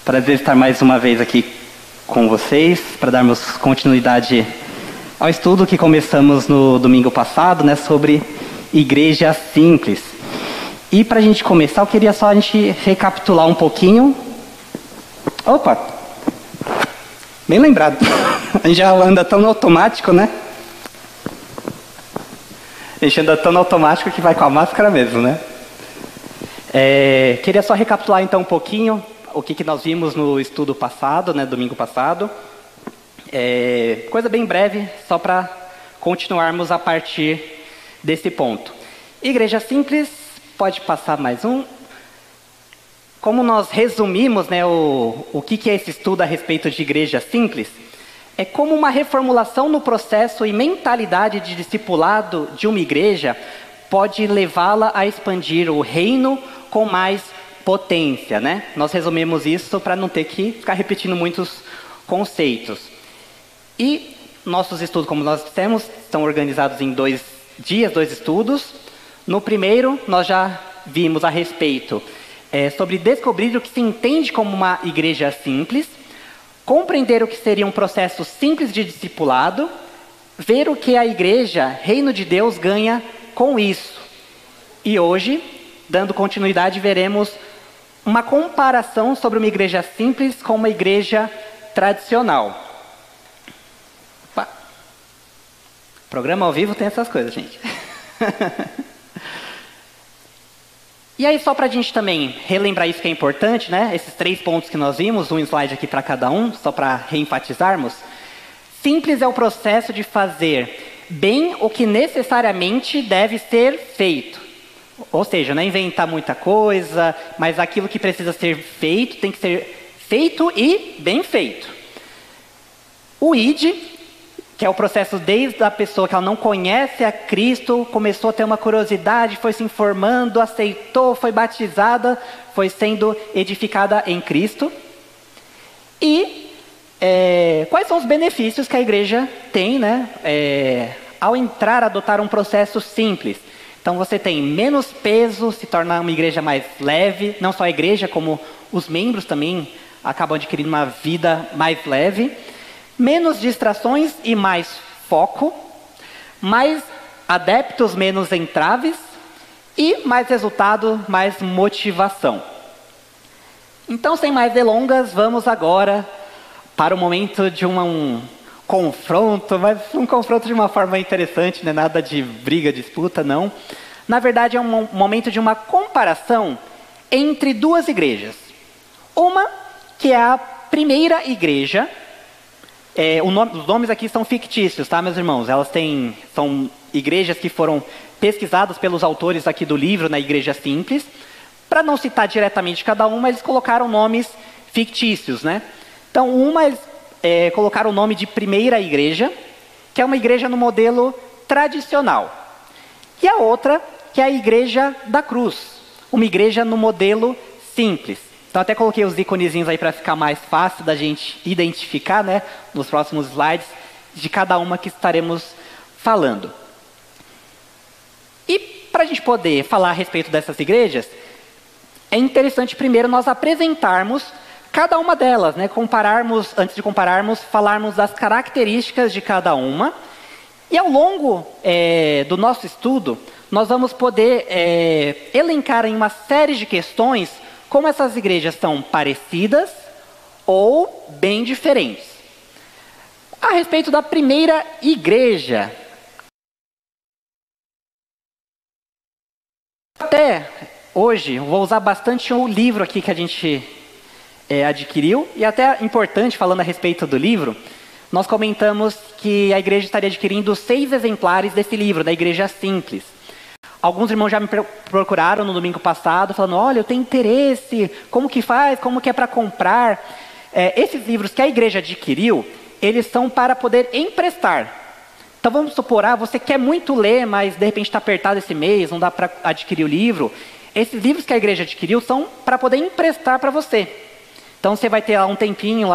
Prazer estar mais uma vez aqui com vocês para darmos continuidade ao estudo que começamos no domingo passado, né, sobre igreja simples. E para a gente começar, eu queria só a gente recapitular um pouquinho. Opa! Bem lembrado. A gente já anda tão no automático, né? A gente anda tão no automático que vai com a máscara mesmo, né? Queria só recapitular então um pouquinho o que nós vimos no estudo passado, né, domingo passado. Coisa bem breve, só para continuarmos a partir desse ponto. Igreja simples, pode passar mais um. Como nós resumimos, né, o que é esse estudo a respeito de igreja simples, é como uma reformulação no processo e mentalidade de discipulado de uma igreja pode levá-la a expandir o reino com mais potência, né? Nós resumimos isso para não ter que ficar repetindo muitos conceitos. E nossos estudos, como nós dissemos, estão organizados em 2 dias, 2 estudos. No primeiro, nós já vimos a respeito sobre descobrir o que se entende como uma igreja simples, compreender o que seria um processo simples de discipulado, ver o que a igreja, reino de Deus, ganha com isso. E hoje, dando continuidade, veremos uma comparação sobre uma igreja simples com uma igreja tradicional. Opa. Programa ao vivo tem essas coisas, gente. E aí, só para a gente também relembrar isso que é importante, né? Esses 3 pontos que nós vimos, um slide aqui para cada um, só para reenfatizarmos. Simples é o processo de fazer bem o que necessariamente deve ser feito. Ou seja, não é inventar muita coisa, mas aquilo que precisa ser feito tem que ser feito e bem feito. O ID, que é o processo desde a pessoa que ela não conhece a Cristo, começou a ter uma curiosidade, foi se informando, aceitou, foi batizada, foi sendo edificada em Cristo. E quais são os benefícios que a igreja tem, né, ao entrar, adotar um processo simples? Então você tem menos peso, se torna uma igreja mais leve, não só a igreja, como os membros também acabam adquirindo uma vida mais leve. Menos distrações e mais foco, mais adeptos, menos entraves e mais resultado, mais motivação. Então, sem mais delongas, vamos agora para o momento de um confronto, mas um confronto de uma forma interessante, não é nada de briga, disputa, não. Na verdade, é um momento de uma comparação entre 2 igrejas. Uma que é a primeira igreja. Os nomes aqui são fictícios, tá, meus irmãos? São igrejas que foram pesquisadas pelos autores aqui do livro, na Igreja Simples. Para não citar diretamente cada uma, eles colocaram nomes fictícios, né? Então, eles colocaram o nome de primeira igreja, que é uma igreja no modelo tradicional. E a outra, que é a igreja da cruz, uma igreja no modelo simples. Então, até coloquei os íconezinhos aí para ficar mais fácil da gente identificar, né, nos próximos slides, de cada uma que estaremos falando. E para a gente poder falar a respeito dessas igrejas, é interessante primeiro nós apresentarmos cada uma delas, né, antes de compararmos, falarmos das características de cada uma. E ao longo do nosso estudo, nós vamos poder elencar em uma série de questões como essas igrejas são parecidas ou bem diferentes. A respeito da primeira igreja, até hoje, eu vou usar bastante o livro aqui que a gente adquiriu, e até importante, falando a respeito do livro, nós comentamos que a igreja estaria adquirindo 6 exemplares desse livro, da Igreja Simples. Alguns irmãos já me procuraram no domingo passado, falando, olha, eu tenho interesse, como que faz, como que é para comprar? Esses livros que a igreja adquiriu, eles são para poder emprestar. Então vamos supor, você quer muito ler, mas de repente está apertado esse mês, não dá para adquirir o livro. Esses livros que a igreja adquiriu são para poder emprestar para você. Então você vai ter lá um tempinho,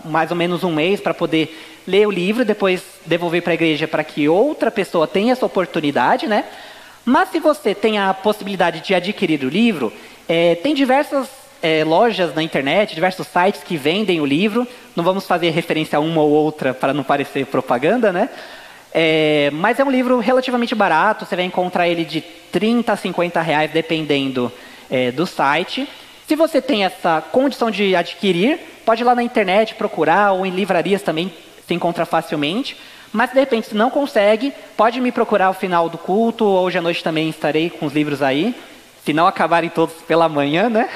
mais ou menos um mês, para poder ler o livro, depois devolver para a igreja para que outra pessoa tenha essa oportunidade, né? Mas se você tem a possibilidade de adquirir o livro, tem diversas lojas na internet, diversos sites que vendem o livro. Não vamos fazer referência a uma ou outra para não parecer propaganda, né? Mas é um livro relativamente barato, você vai encontrar ele de 30 a 50 reais, dependendo do site. Se você tem essa condição de adquirir, pode ir lá na internet procurar, ou em livrarias também se encontra facilmente. Mas, de repente, se não consegue, pode me procurar ao final do culto, hoje à noite também estarei com os livros aí, se não acabarem todos pela manhã, né?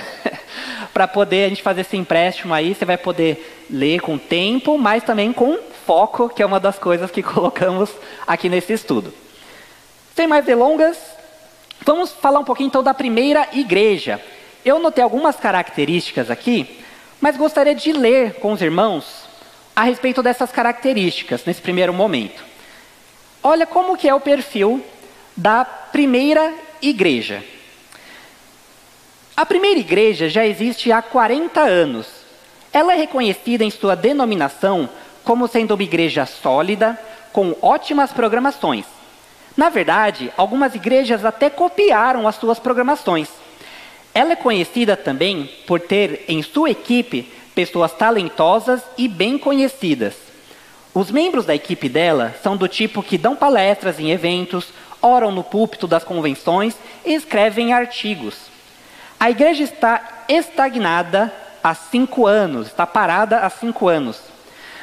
Para poder a gente fazer esse empréstimo aí, você vai poder ler com tempo, mas também com foco, que é uma das coisas que colocamos aqui nesse estudo. Sem mais delongas, vamos falar um pouquinho então da primeira igreja. Eu notei algumas características aqui, mas gostaria de ler com os irmãos a respeito dessas características nesse primeiro momento. Olha como que é o perfil da primeira igreja. A primeira igreja já existe há 40 anos. Ela é reconhecida em sua denominação como sendo uma igreja sólida, com ótimas programações. Na verdade, algumas igrejas até copiaram as suas programações. Ela é conhecida também por ter em sua equipe pessoas talentosas e bem conhecidas. Os membros da equipe dela são do tipo que dão palestras em eventos, oram no púlpito das convenções e escrevem artigos. A igreja está estagnada há 5 anos, está parada há 5 anos.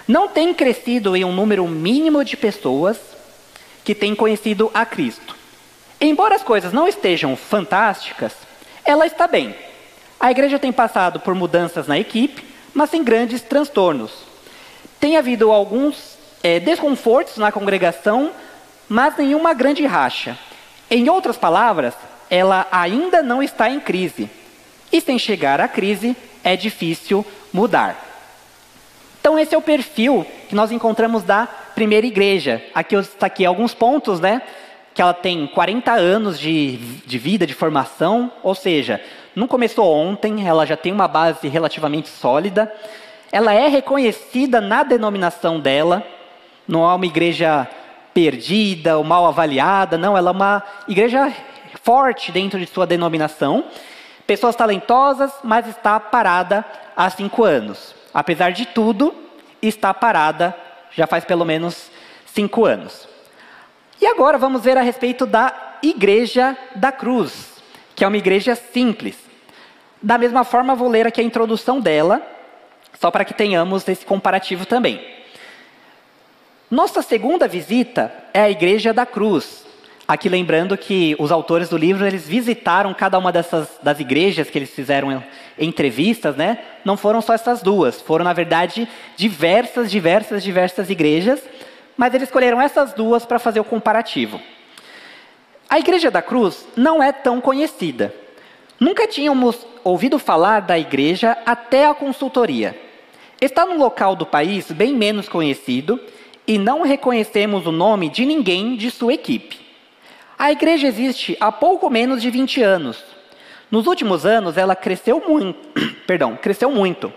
Não tem crescido em um número mínimo de pessoas que têm conhecido a Cristo. Embora as coisas não estejam fantásticas, ela está bem. A igreja tem passado por mudanças na equipe, mas sem grandes transtornos. Tem havido alguns desconfortos na congregação, mas nenhuma grande racha. Em outras palavras, ela ainda não está em crise. E sem chegar à crise, é difícil mudar. Então esse é o perfil que nós encontramos da primeira igreja. Aqui está aqui alguns pontos, né? Que ela tem 40 anos de vida, de formação, ou seja, não começou ontem, ela já tem uma base relativamente sólida. Ela é reconhecida na denominação dela, não é uma igreja perdida ou mal avaliada, não, ela é uma igreja forte dentro de sua denominação. Pessoas talentosas, mas está parada há 5 anos. Apesar de tudo, está parada já faz pelo menos 5 anos. E agora vamos ver a respeito da Igreja da Cruz, que é uma igreja simples. Da mesma forma, vou ler aqui a introdução dela, só para que tenhamos esse comparativo também. Nossa segunda visita é a Igreja da Cruz. Aqui lembrando que os autores do livro, eles visitaram cada uma das igrejas que eles fizeram entrevistas, né? Não foram só essas duas, foram na verdade diversas igrejas, mas eles escolheram essas duas para fazer o comparativo. A Igreja da Cruz não é tão conhecida. Nunca tínhamos ouvido falar da igreja até a consultoria. Está num local do país bem menos conhecido e não reconhecemos o nome de ninguém de sua equipe. A igreja existe há pouco menos de 20 anos. Nos últimos anos, ela cresceu muito.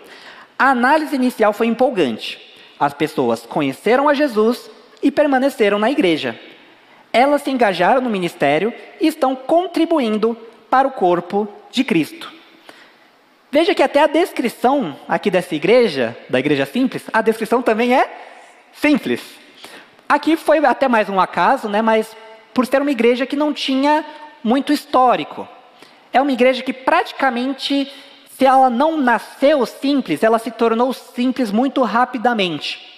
A análise inicial foi empolgante. As pessoas conheceram a Jesus e permaneceram na igreja. Elas se engajaram no ministério e estão contribuindo para o corpo de Cristo. Veja que até a descrição aqui dessa igreja, da igreja simples, a descrição também é simples. Aqui foi até mais um acaso, né, mas por ser uma igreja que não tinha muito histórico. É uma igreja que praticamente, se ela não nasceu simples, ela se tornou simples muito rapidamente.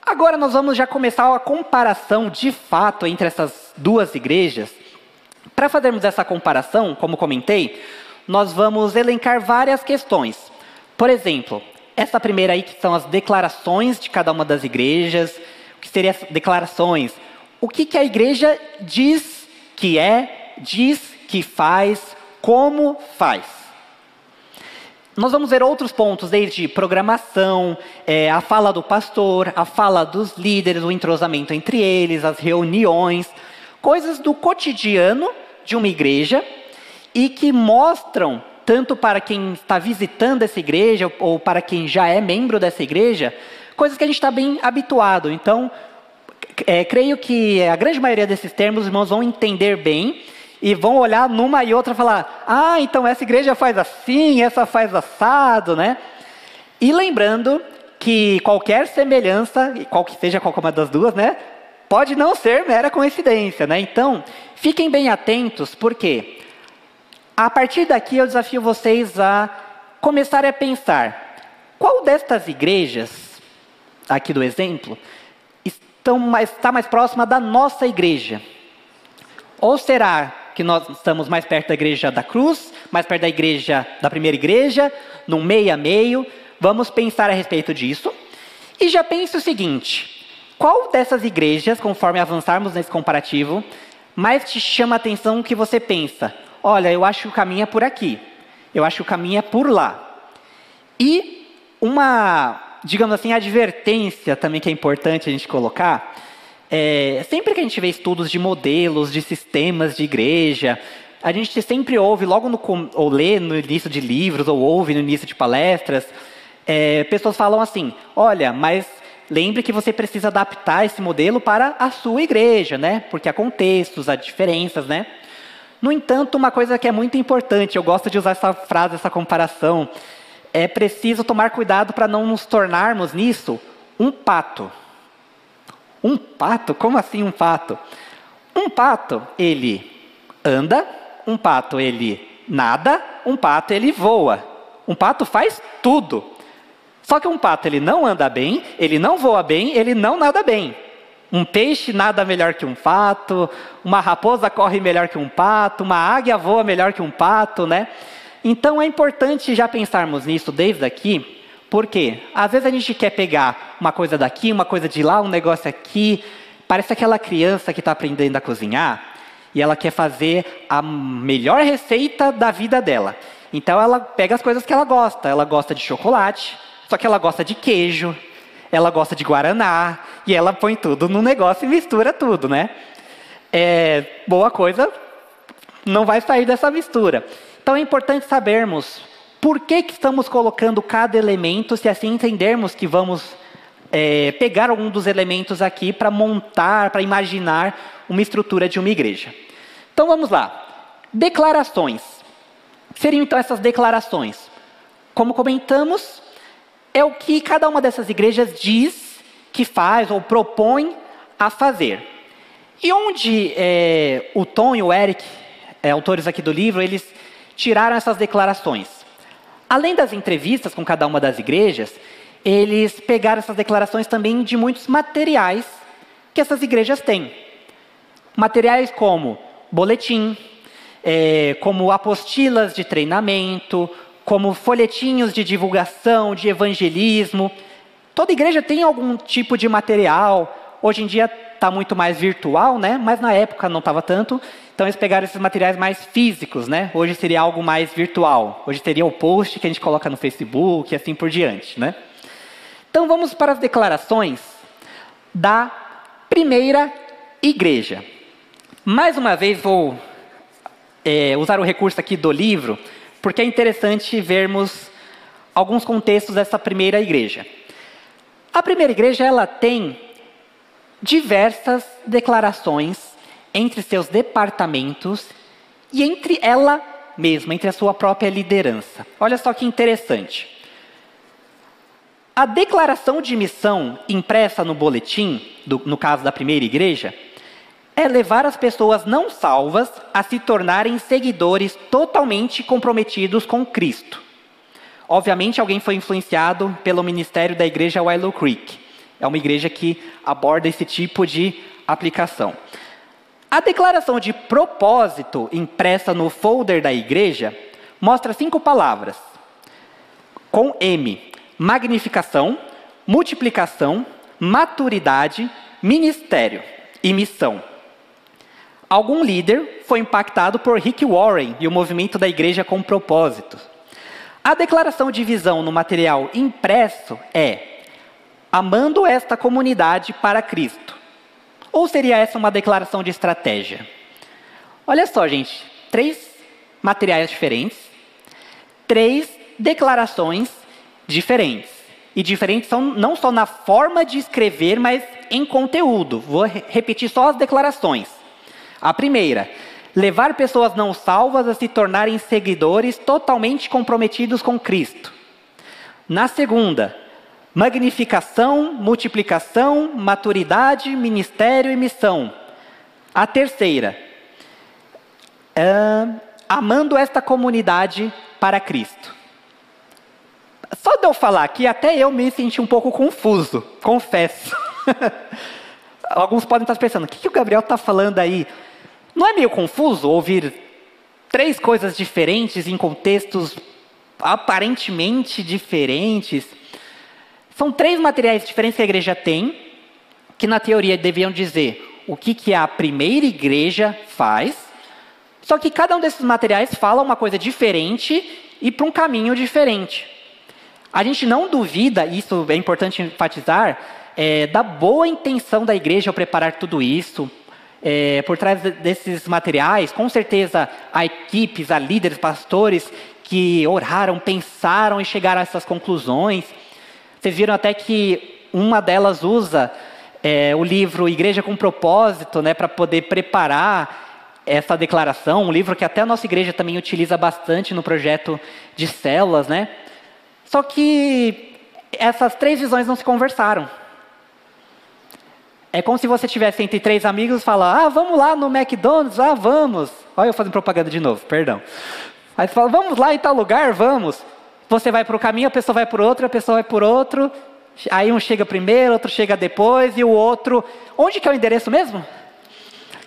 Agora nós vamos já começar a comparação de fato entre essas duas igrejas. Para fazermos essa comparação, como comentei, nós vamos elencar várias questões. Por exemplo, essa primeira aí que são as declarações de cada uma das igrejas. O que seriam as declarações? O que a igreja diz que é, diz que faz, como faz. Nós vamos ver outros pontos, desde programação, a fala do pastor, a fala dos líderes, o entrosamento entre eles, as reuniões, coisas do cotidiano de uma igreja e que mostram, tanto para quem está visitando essa igreja ou para quem já é membro dessa igreja, coisas que a gente está bem habituado. Então, creio que a grande maioria desses termos os irmãos vão entender bem e vão olhar numa e outra e falar, ah, então essa igreja faz assim, essa faz assado, né? E lembrando que qualquer semelhança, seja qualquer uma das duas, né? Pode não ser mera coincidência, né? Então, fiquem bem atentos, porque a partir daqui eu desafio vocês a começarem a pensar, qual destas igrejas, aqui do exemplo, está mais próxima da nossa igreja? Ou será que nós estamos mais perto da igreja da cruz, mais perto da primeira igreja, num meio a meio? Vamos pensar a respeito disso. E já pense o seguinte, qual dessas igrejas, conforme avançarmos nesse comparativo, mais te chama a atenção que você pensa, olha, eu acho que o caminho é por aqui, eu acho que o caminho é por lá. E uma, digamos assim, advertência também que é importante a gente colocar, sempre que a gente vê estudos de modelos, de sistemas de igreja, a gente sempre ouve, ou lê no início de livros, ou ouve no início de palestras, pessoas falam assim, olha, mas lembre que você precisa adaptar esse modelo para a sua igreja, né? Porque há contextos, há diferenças, né? No entanto, uma coisa que é muito importante, eu gosto de usar essa frase, essa comparação, é preciso tomar cuidado para não nos tornarmos nisso um pato. Um pato? Como assim um pato? Um pato, ele anda, um pato, ele nada, um pato, ele voa. Um pato faz tudo. Só que um pato, ele não anda bem, ele não voa bem, ele não nada bem. Um peixe nada melhor que um pato, uma raposa corre melhor que um pato, uma águia voa melhor que um pato, né? Então é importante já pensarmos nisso desde aqui, porque às vezes a gente quer pegar uma coisa daqui, uma coisa de lá, um negócio aqui, parece aquela criança que está aprendendo a cozinhar, e ela quer fazer a melhor receita da vida dela. Então ela pega as coisas que ela gosta de chocolate, só que ela gosta de queijo, ela gosta de guaraná, e ela põe tudo no negócio e mistura tudo, né? Boa coisa não vai sair dessa mistura. Então é importante sabermos por que estamos colocando cada elemento, se assim entendermos que vamos pegar algum dos elementos aqui para montar, para imaginar uma estrutura de uma igreja. Então vamos lá. Declarações. Seriam então essas declarações. Como comentamos, é o que cada uma dessas igrejas diz que faz ou propõe a fazer. E onde o Tom e o Eric, autores aqui do livro, eles tiraram essas declarações? Além das entrevistas com cada uma das igrejas, eles pegaram essas declarações também de muitos materiais que essas igrejas têm. Materiais como boletim, como apostilas de treinamento, como folhetinhos de divulgação, de evangelismo. Toda igreja tem algum tipo de material. Hoje em dia está muito mais virtual, né? Mas na época não estava tanto. Então eles pegaram esses materiais mais físicos, né? Hoje seria algo mais virtual. Hoje seria o post que a gente coloca no Facebook e assim por diante, né? Então vamos para as declarações da primeira igreja. Mais uma vez vou usar o recurso aqui do livro, porque é interessante vermos alguns contextos dessa primeira igreja. A primeira igreja, ela tem diversas declarações entre seus departamentos e entre ela mesma, entre a sua própria liderança. Olha só que interessante. A declaração de missão impressa no boletim, no caso da primeira igreja, é levar as pessoas não salvas a se tornarem seguidores totalmente comprometidos com Cristo. Obviamente, alguém foi influenciado pelo ministério da igreja Willow Creek. É uma igreja que aborda esse tipo de aplicação. A declaração de propósito impressa no folder da igreja mostra 5 palavras. Com M: magnificação, multiplicação, maturidade, ministério e missão. Algum líder foi impactado por Rick Warren e o movimento da igreja com propósito. A declaração de visão no material impresso é: amando esta comunidade para Cristo. Ou seria essa uma declaração de estratégia? Olha só, gente, 3 materiais diferentes, 3 declarações diferentes. E diferentes são não só na forma de escrever, mas em conteúdo. Vou repetir só as declarações. A primeira: levar pessoas não salvas a se tornarem seguidores totalmente comprometidos com Cristo. Na segunda, magnificação, multiplicação, maturidade, ministério e missão. A terceira, amando esta comunidade para Cristo. Só de eu falar aqui, até eu me senti um pouco confuso, confesso. Alguns podem estar pensando, o que o Gabriel está falando aí? Não é meio confuso ouvir 3 coisas diferentes em contextos aparentemente diferentes? São 3 materiais diferentes que a igreja tem, que na teoria deviam dizer o que a primeira igreja faz, só que cada um desses materiais fala uma coisa diferente e para um caminho diferente. A gente não duvida, isso é importante enfatizar, da boa intenção da igreja ao preparar tudo isso. Por trás desses materiais, com certeza há equipes, há líderes, pastores que oraram, pensaram e chegaram a essas conclusões. Vocês viram até que uma delas usa o livro Igreja com Propósito, né, para poder preparar essa declaração, um livro que até a nossa igreja também utiliza bastante no projeto de células, né? Só que essas 3 visões não se conversaram. É como se você tivesse entre 3 amigos e falar, vamos lá no McDonald's, vamos. Olha eu fazendo propaganda de novo, perdão. Aí você fala, vamos lá em tal lugar, vamos. Você vai para o caminho, a pessoa vai por outro, a pessoa vai por outro. Aí um chega primeiro, outro chega depois, e o outro... Onde que é o endereço mesmo?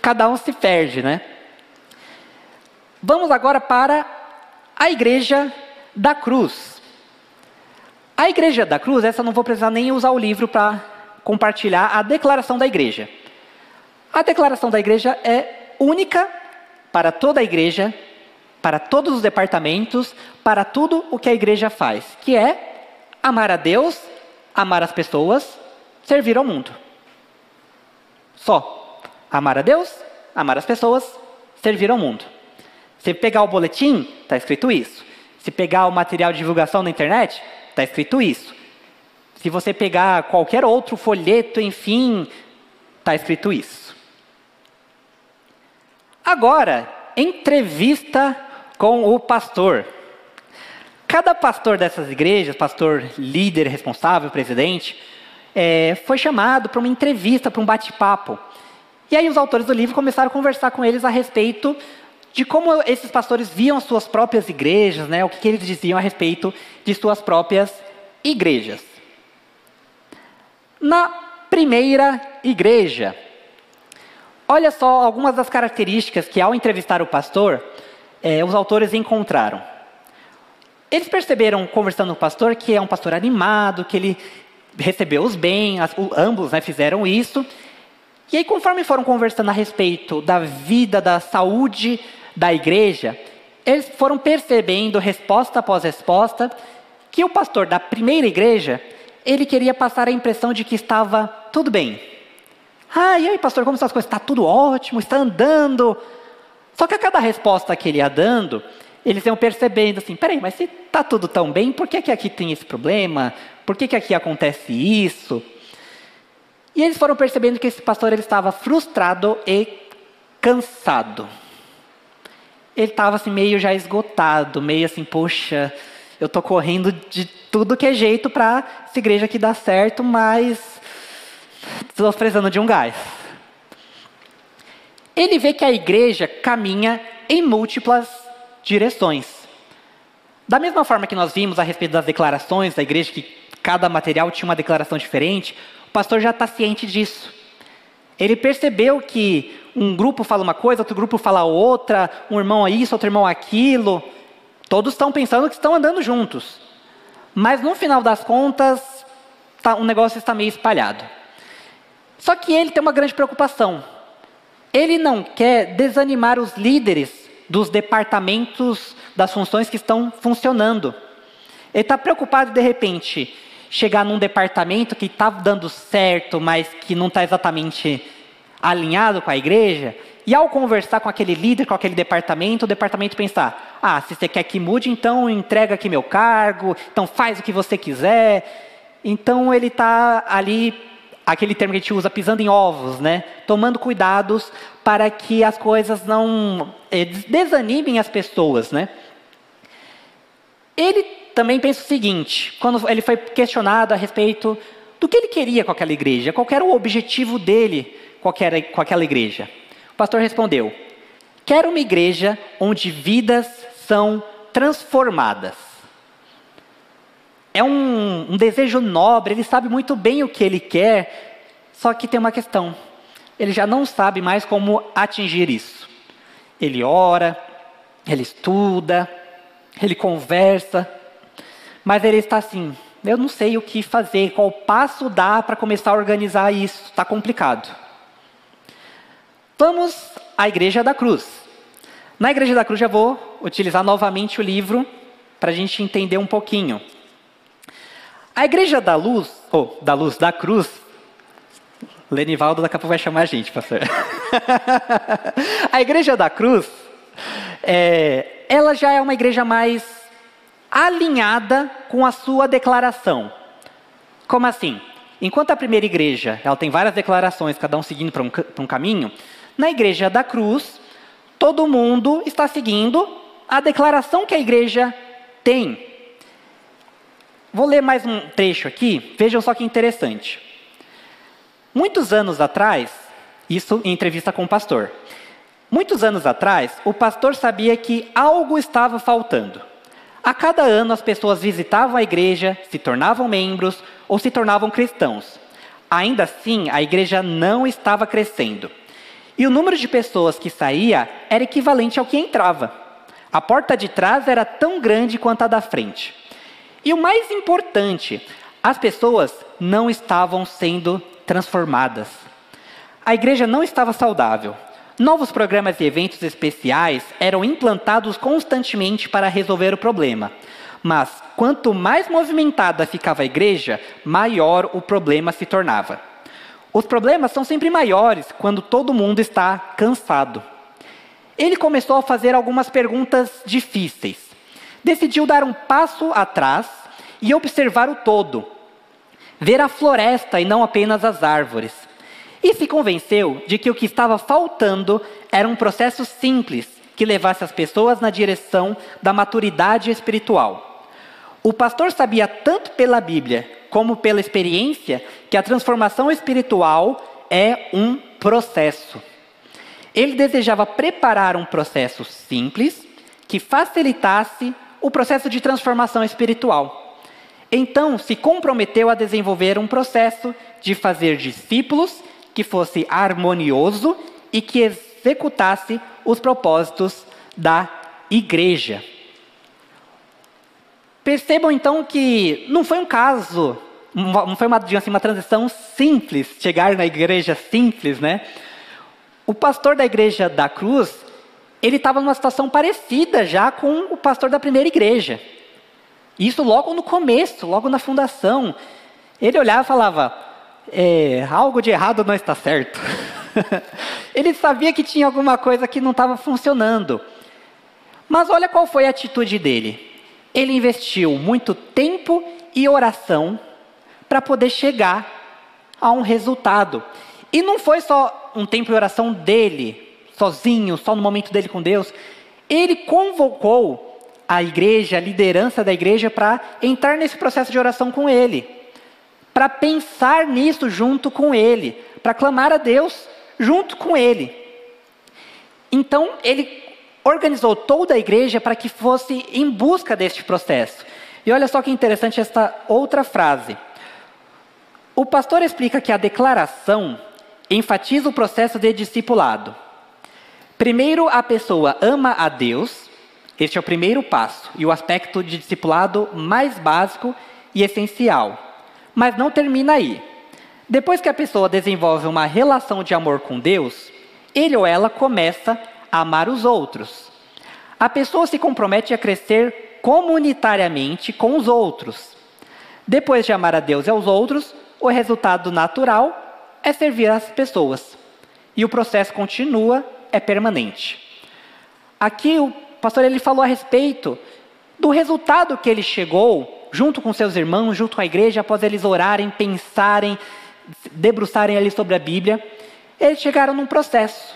Cada um se perde, né? Vamos agora para a Igreja da Cruz. A Igreja da Cruz, essa eu não vou precisar nem usar o livro para compartilhar a declaração da igreja. A declaração da igreja é única para toda a igreja, para todos os departamentos, para tudo o que a igreja faz, que é amar a Deus, amar as pessoas, servir ao mundo. Só. Amar a Deus, amar as pessoas, servir ao mundo. Se pegar o boletim, está escrito isso. Se pegar o material de divulgação na internet, está escrito isso. Se você pegar qualquer outro folheto, enfim, está escrito isso. Agora, entrevista com o pastor. Cada pastor dessas igrejas, pastor líder, responsável, presidente, foi chamado para uma entrevista, para um bate-papo. E aí os autores do livro começaram a conversar com eles a respeito de como esses pastores viam as suas próprias igrejas, né? O que eles diziam a respeito de suas próprias igrejas. Na primeira igreja, olha só algumas das características que ao entrevistar o pastor, os autores encontraram. Eles perceberam, conversando com o pastor, que é um pastor animado, que ele recebeu-os bem, ambos, né, fizeram isso. E aí, conforme foram conversando a respeito da vida, da saúde da igreja, eles foram percebendo, resposta após resposta, que o pastor da primeira igreja, ele queria passar a impressão de que estava tudo bem. E aí, pastor, como estão as coisas? Está tudo ótimo, está andando. Só que a cada resposta que ele ia dando, eles iam percebendo assim, peraí, mas se está tudo tão bem, por que aqui tem esse problema? Por que aqui acontece isso? E eles foram percebendo que esse pastor ele estava frustrado e cansado. Ele estava assim, meio já esgotado, meio assim, poxa, eu estou correndo de tudo que é jeito para essa igreja aqui dar certo, mas estou precisando de um gás. Ele vê que a igreja caminha em múltiplas direções. Da mesma forma que nós vimos a respeito das declarações da igreja, que cada material tinha uma declaração diferente, o pastor já está ciente disso. Ele percebeu que um grupo fala uma coisa, outro grupo fala outra, um irmão é isso, outro irmão é aquilo. Todos estão pensando que estão andando juntos. Mas no final das contas, o negócio está meio espalhado. Só que ele tem uma grande preocupação. Ele não quer desanimar os líderes dos departamentos, das funções que estão funcionando. Ele está preocupado de repente chegar num departamento que está dando certo, mas que não está exatamente alinhado com a igreja, e ao conversar com aquele líder, com aquele departamento, o departamento pensar, se você quer que mude, então entrega aqui meu cargo, então faz o que você quiser. Então ele está ali aquele termo que a gente usa, pisando em ovos, né? Tomando cuidados para que as coisas não desanimem as pessoas, né? Ele também pensa o seguinte, quando ele foi questionado a respeito do que ele queria com aquela igreja, qual era o objetivo dele com aquela igreja. O pastor respondeu: quero uma igreja onde vidas são transformadas. É um desejo nobre, ele sabe muito bem o que ele quer, só que tem uma questão. Ele já não sabe mais como atingir isso. Ele ora, ele estuda, ele conversa, mas ele está assim, eu não sei o que fazer, qual passo dá para começar a organizar isso, está complicado. Vamos à Igreja da Cruz. Na Igreja da Cruz já vou utilizar novamente o livro para a gente entender um pouquinho. A Igreja da Cruz, Lenivaldo daqui a pouco vai chamar a gente, pastor. A Igreja da Cruz, ela já é uma igreja mais alinhada com a sua declaração. Como assim? Enquanto a primeira igreja ela tem várias declarações, cada um seguindo para um caminho, na Igreja da Cruz, todo mundo está seguindo a declaração que a igreja tem. Vou ler mais um trecho aqui, vejam só que interessante. Muitos anos atrás, isso em entrevista com o pastor, muitos anos atrás, o pastor sabia que algo estava faltando. A cada ano as pessoas visitavam a igreja, se tornavam membros ou se tornavam cristãos. Ainda assim, a igreja não estava crescendo. E o número de pessoas que saía era equivalente ao que entrava. A porta de trás era tão grande quanto a da frente. E o mais importante, as pessoas não estavam sendo transformadas. A igreja não estava saudável. Novos programas e eventos especiais eram implantados constantemente para resolver o problema. Mas, quanto mais movimentada ficava a igreja, maior o problema se tornava. Os problemas são sempre maiores quando todo mundo está cansado. Ele começou a fazer algumas perguntas difíceis. Decidiu dar um passo atrás e observar o todo. Ver a floresta e não apenas as árvores. E se convenceu de que o que estava faltando era um processo simples que levasse as pessoas na direção da maturidade espiritual. O pastor sabia tanto pela Bíblia como pela experiência que a transformação espiritual é um processo. Ele desejava preparar um processo simples que facilitasse o processo de transformação espiritual. Então, se comprometeu a desenvolver um processo de fazer discípulos que fosse harmonioso e que executasse os propósitos da igreja. Percebam então que não foi um caso, não foi uma transição simples, chegar na igreja simples, né? O pastor da Igreja da Cruz, ele estava numa situação parecida já com o pastor da primeira igreja. Isso logo no começo, logo na fundação. Ele olhava e falava, algo de errado não está certo. Ele sabia que tinha alguma coisa que não estava funcionando. Mas olha qual foi a atitude dele. Ele investiu muito tempo e oração para poder chegar a um resultado. E não foi só um tempo de oração dele, sozinho, só no momento dele com Deus. Ele convocou a igreja, a liderança da igreja, para entrar nesse processo de oração com ele. Para pensar nisso junto com ele. Para clamar a Deus junto com ele. Então, ele organizou toda a igreja para que fosse em busca deste processo. E olha só que interessante esta outra frase. O pastor explica que a declaração enfatiza o processo de discipulado. Primeiro, a pessoa ama a Deus. Este é o primeiro passo e o aspecto de discipulado mais básico e essencial. Mas não termina aí. Depois que a pessoa desenvolve uma relação de amor com Deus, ele ou ela começa a amar os outros. A pessoa se compromete a crescer comunitariamente com os outros. Depois de amar a Deus e aos outros, o resultado natural é servir as pessoas. E o processo continua, é permanente. Aqui o pastor ele falou a respeito do resultado que ele chegou, junto com seus irmãos, junto com a igreja, após eles orarem, pensarem, debruçarem ali sobre a Bíblia, eles chegaram num processo.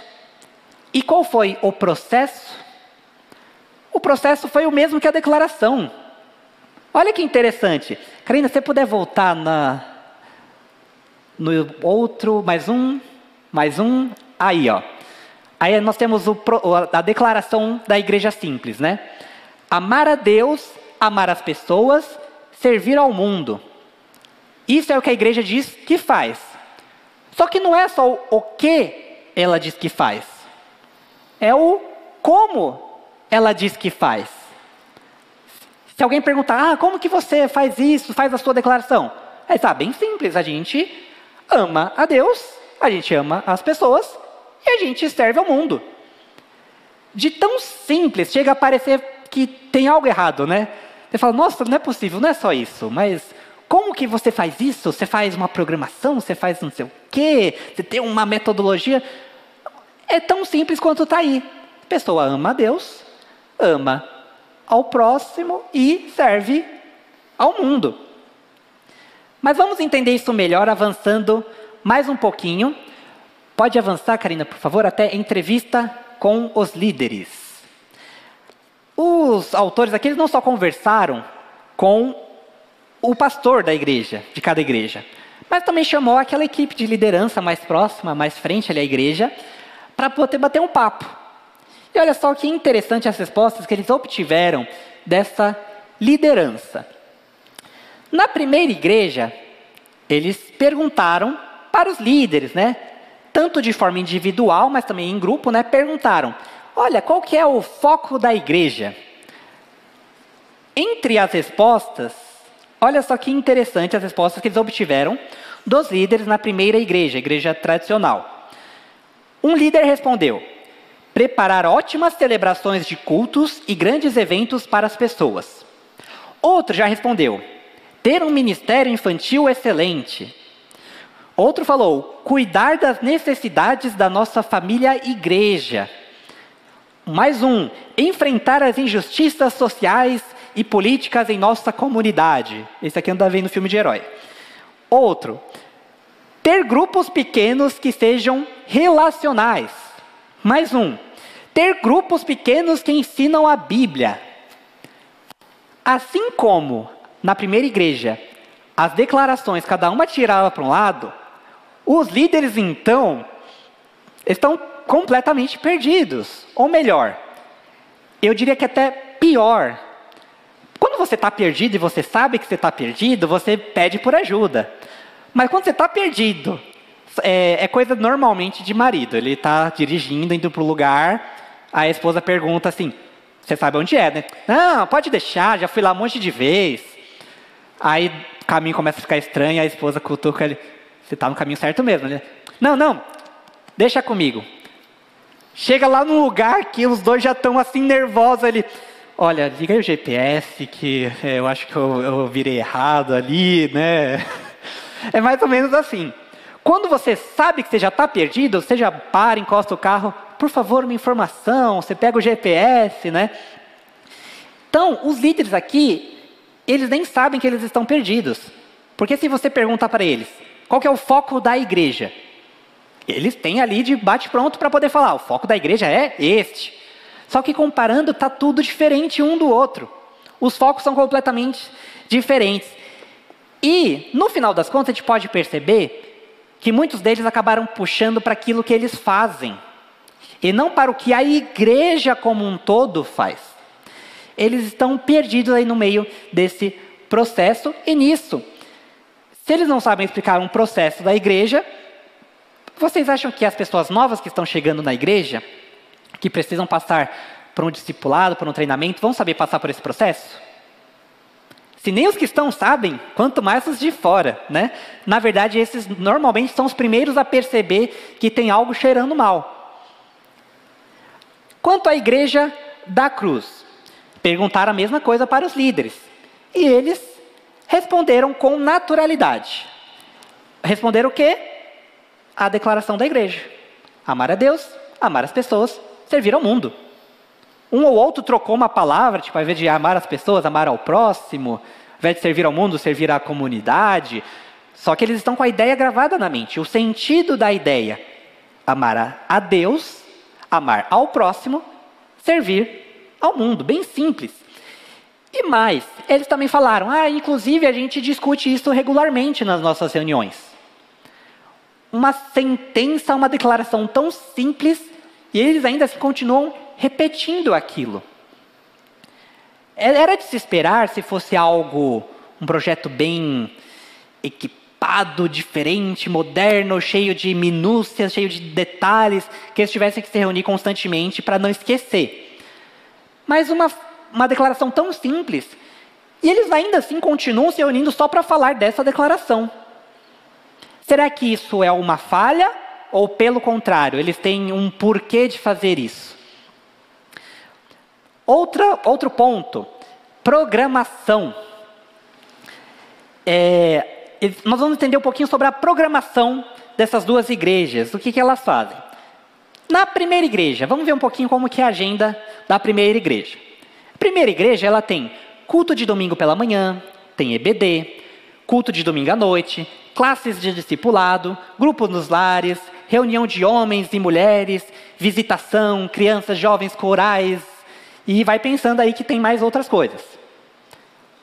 E qual foi o processo? O processo foi o mesmo que a declaração. Olha que interessante. Karina, se você puder voltar no outro, mais um. Aí, ó. Aí nós temos a declaração da igreja simples, né? Amar a Deus, amar as pessoas, servir ao mundo. Isso é o que a igreja diz que faz. Só que não é só o que ela diz que faz. É o como ela diz que faz. Se alguém perguntar, como que você faz isso, faz a sua declaração? Aí está bem simples, a gente ama a Deus, a gente ama as pessoas e a gente serve ao mundo. De tão simples, chega a parecer que tem algo errado, né? Você fala, nossa, não é possível, não é só isso, mas como que você faz isso? Você faz uma programação, você faz não sei o quê, você tem uma metodologia. É tão simples quanto está aí. A pessoa ama a Deus, ama ao próximo e serve ao mundo. Mas vamos entender isso melhor avançando mais um pouquinho. Pode avançar, Karina, por favor, até entrevista com os líderes. Os autores aqui eles não só conversaram com o pastor da igreja, de cada igreja, mas também chamou aquela equipe de liderança mais próxima, mais frente ali à igreja, para poder bater um papo. E olha só que interessante as respostas que eles obtiveram dessa liderança. Na primeira igreja, eles perguntaram para os líderes, né? Tanto de forma individual, mas também em grupo, né? Perguntaram, olha, qual que é o foco da igreja? Entre as respostas, olha só que interessante as respostas que eles obtiveram dos líderes na primeira igreja, a igreja tradicional. Um líder respondeu, preparar ótimas celebrações de cultos e grandes eventos para as pessoas. Outro já respondeu, ter um ministério infantil excelente. Outro falou, cuidar das necessidades da nossa família igreja. Mais um, enfrentar as injustiças sociais e políticas em nossa comunidade. Esse aqui anda vendo filme de herói. Outro, ter grupos pequenos que sejam relacionais. Mais um, ter grupos pequenos que ensinam a Bíblia. Assim como na primeira igreja, as declarações, cada uma tirava para um lado, os líderes então estão completamente perdidos. Ou melhor, eu diria que até pior. Quando você está perdido e você sabe que você está perdido, você pede por ajuda. Mas quando você está perdido, é coisa normalmente de marido. Ele está dirigindo, indo para o lugar, a esposa pergunta assim, você sabe onde é, né? Não, pode deixar, já fui lá um monte de vez. Aí o caminho começa a ficar estranho, a esposa cutuca ele, você está no caminho certo mesmo, né? Não, deixa comigo. Chega lá num lugar que os dois já estão assim nervosos, ele, olha, liga aí o GPS que eu acho que eu virei errado ali, né? É mais ou menos assim. Quando você sabe que você já está perdido, você já para, encosta o carro, por favor, uma informação, você pega o GPS, né? Então, os líderes aqui, eles nem sabem que eles estão perdidos. Porque se você perguntar para eles, qual que é o foco da igreja? Eles têm ali de bate-pronto para poder falar, o foco da igreja é este. Só que comparando, está tudo diferente um do outro. Os focos são completamente diferentes. E, no final das contas, a gente pode perceber que muitos deles acabaram puxando para aquilo que eles fazem. E não para o que a igreja como um todo faz. Eles estão perdidos aí no meio desse processo e nisso. Se eles não sabem explicar um processo da igreja, vocês acham que as pessoas novas que estão chegando na igreja, que precisam passar por um discipulado, por um treinamento, vão saber passar por esse processo? Se nem os que estão sabem, quanto mais os de fora, né? Na verdade, esses normalmente são os primeiros a perceber que tem algo cheirando mal. Quanto à igreja da cruz, perguntaram a mesma coisa para os líderes. E eles responderam com naturalidade. Responderam o quê? A declaração da igreja. Amar a Deus, amar as pessoas, servir ao mundo. Um ou outro trocou uma palavra, tipo, ao invés de amar as pessoas, amar ao próximo, ao invés de servir ao mundo, servir à comunidade. Só que eles estão com a ideia gravada na mente. O sentido da ideia: amar a Deus, amar ao próximo, servir ao mundo. Bem simples. E mais, eles também falaram, inclusive a gente discute isso regularmente nas nossas reuniões. Uma sentença, uma declaração tão simples, e eles ainda assim continuam repetindo aquilo. Era de se esperar, se fosse um projeto bem equipado, diferente, moderno, cheio de minúcias, cheio de detalhes, que eles tivessem que se reunir constantemente para não esquecer. Mas uma declaração tão simples, e eles ainda assim continuam se reunindo só para falar dessa declaração. Será que isso é uma falha, ou pelo contrário, eles têm um porquê de fazer isso? Outro ponto, programação. Nós vamos entender um pouquinho sobre a programação dessas duas igrejas, o que elas fazem. Na primeira igreja, vamos ver um pouquinho como que é a agenda da primeira igreja. A primeira igreja, ela tem culto de domingo pela manhã, tem EBD, culto de domingo à noite, classes de discipulado, grupos nos lares, reunião de homens e mulheres, visitação, crianças, jovens, corais, e vai pensando aí que tem mais outras coisas.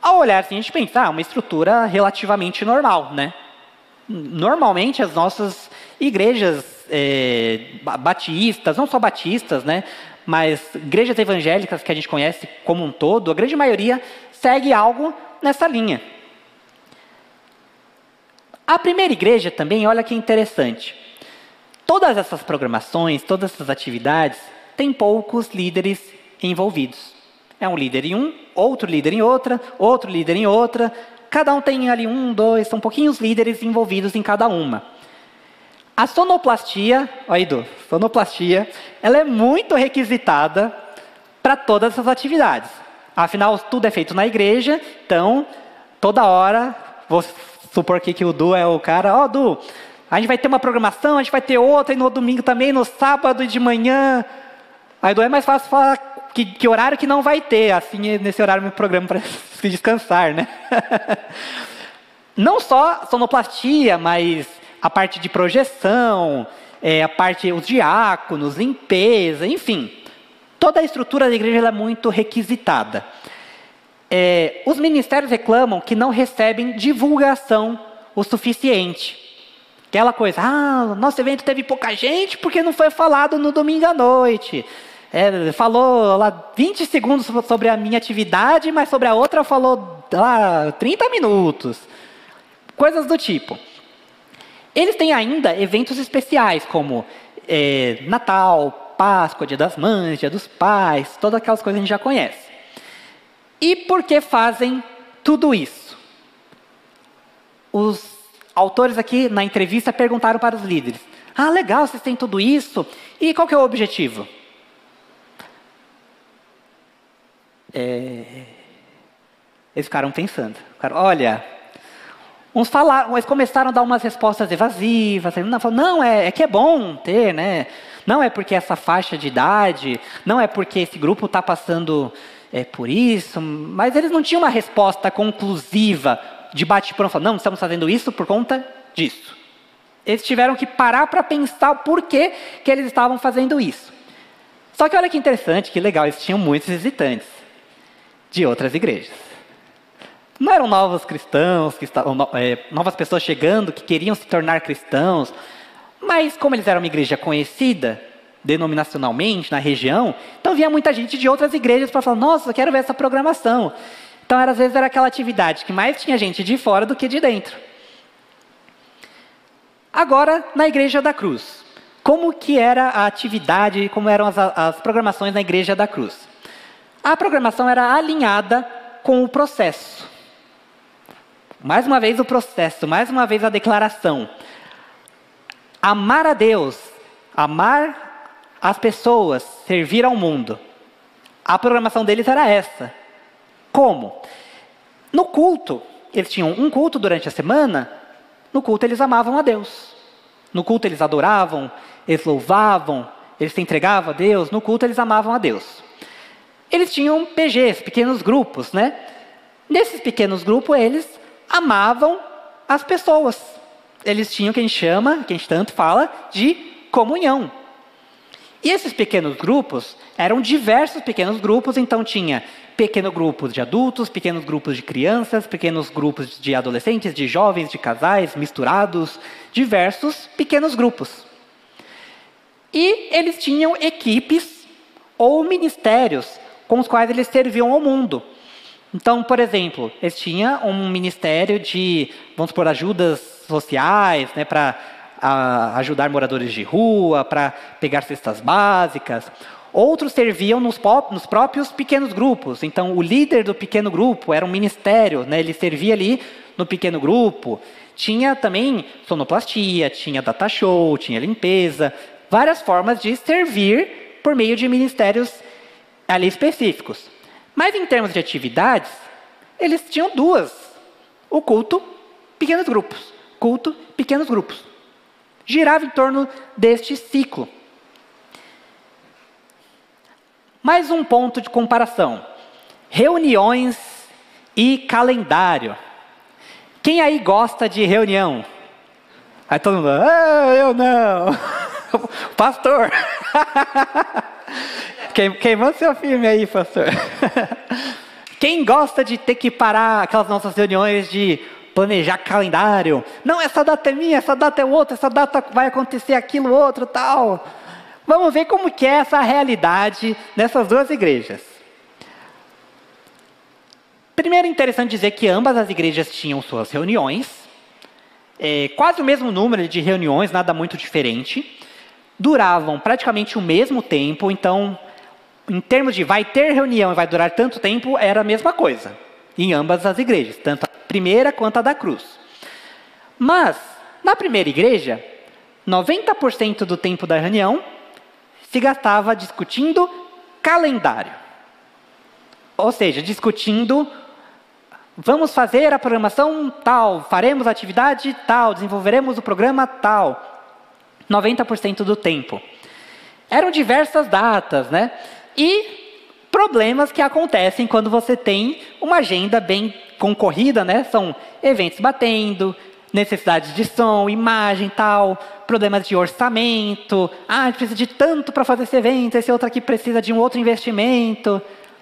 Ao olhar assim, a gente pensa, uma estrutura relativamente normal, né? Normalmente as nossas igrejas batistas, não só batistas, né? Mas igrejas evangélicas que a gente conhece como um todo, a grande maioria segue algo nessa linha. A primeira igreja também, olha que interessante. Todas essas programações, todas essas atividades, tem poucos líderes envolvidos. É um líder em um, outro líder em outra, outro líder em outra. Cada um tem ali são pouquinhos líderes envolvidos em cada uma. A sonoplastia, olha Edu, sonoplastia, ela é muito requisitada para todas essas atividades. Afinal, tudo é feito na igreja, então, toda hora, vou supor aqui que o Du é o cara, Du, a gente vai ter uma programação, a gente vai ter outra, e no domingo também, no sábado e de manhã. Aí Du, é mais fácil falar que horário que não vai ter, assim, nesse horário meu programa para se descansar, né? Não só sonoplastia, mas a parte de projeção, os diáconos, limpeza, enfim. Toda a estrutura da igreja ela é muito requisitada. Os ministérios reclamam que não recebem divulgação o suficiente. Aquela coisa, nosso evento teve pouca gente porque não foi falado no domingo à noite. Falou lá 20 segundos sobre a minha atividade, mas sobre a outra falou lá 30 minutos. Coisas do tipo. Eles têm ainda eventos especiais, como Natal, Páscoa, Dia das Mães, Dia dos Pais, todas aquelas coisas que a gente já conhece. E por que fazem tudo isso? Os autores aqui na entrevista perguntaram para os líderes, legal, vocês têm tudo isso, e qual que é o objetivo? Eles ficaram pensando, olha, eles começaram a dar umas respostas evasivas, não, é que é bom ter, né? Não é porque essa faixa de idade, não é porque esse grupo está passando por isso, mas eles não tinham uma resposta conclusiva de bate-pronto, não, estamos fazendo isso por conta disso. Eles tiveram que parar para pensar o porquê que eles estavam fazendo isso. Só que olha que interessante, que legal, eles tinham muitos visitantes de outras igrejas. Não eram novos cristãos, novas pessoas chegando que queriam se tornar cristãos, mas como eles eram uma igreja conhecida denominacionalmente na região, então vinha muita gente de outras igrejas para falar, nossa, eu quero ver essa programação. Então às vezes era aquela atividade que mais tinha gente de fora do que de dentro. Agora, na Igreja da Cruz, como que era a atividade, como eram as programações na Igreja da Cruz? A programação era alinhada com o processo. Mais uma vez o processo, mais uma vez a declaração. Amar a Deus, amar as pessoas, servir ao mundo. A programação deles era essa. Como? No culto, eles tinham um culto durante a semana, no culto eles amavam a Deus. No culto eles adoravam, eles louvavam, eles se entregavam a Deus, no culto eles amavam a Deus. Eles tinham PGs, pequenos grupos, né? Nesses pequenos grupos eles amavam as pessoas. Eles tinham o que a gente chama, que a gente tanto fala, de comunhão. E esses pequenos grupos eram diversos pequenos grupos, então tinha pequenos grupos de adultos, pequenos grupos de crianças, pequenos grupos de adolescentes, de jovens, de casais, misturados, diversos pequenos grupos. E eles tinham equipes ou ministérios com os quais eles serviam ao mundo. Então, por exemplo, eles tinham um ministério de, vamos supor, ajudas sociais, né, para ajudar moradores de rua, para pegar cestas básicas. Outros serviam nos próprios pequenos grupos. Então, o líder do pequeno grupo era um ministério, né, ele servia ali no pequeno grupo. Tinha também sonoplastia, tinha data show, tinha limpeza, várias formas de servir por meio de ministérios ali específicos. Mas em termos de atividades, eles tinham duas. O culto, pequenos grupos. Culto, pequenos grupos. Girava em torno deste ciclo. Mais um ponto de comparação. Reuniões e calendário. Quem aí gosta de reunião? Aí todo mundo, eu não. Pastor. Queimando seu filme aí, pastor. Quem gosta de ter que parar aquelas nossas reuniões de planejar calendário? Não, essa data é minha, essa data é outra, essa data vai acontecer aquilo, outro, tal. Vamos ver como que é essa realidade nessas duas igrejas. Primeiro, é interessante dizer que ambas as igrejas tinham suas reuniões. Quase o mesmo número de reuniões, nada muito diferente. Duravam praticamente o mesmo tempo, então, em termos de vai ter reunião e vai durar tanto tempo, era a mesma coisa, em ambas as igrejas, tanto a primeira quanto a da cruz. Mas, na primeira igreja, 90% do tempo da reunião se gastava discutindo calendário. Ou seja, discutindo, vamos fazer a programação tal, faremos a atividade tal, desenvolveremos o programa tal. 90% do tempo. Eram diversas datas, né? E problemas que acontecem quando você tem uma agenda bem concorrida, né? São eventos batendo, necessidades de som, imagem, tal, problemas de orçamento. A gente precisa de tanto para fazer esse evento, esse outro aqui precisa de um outro investimento.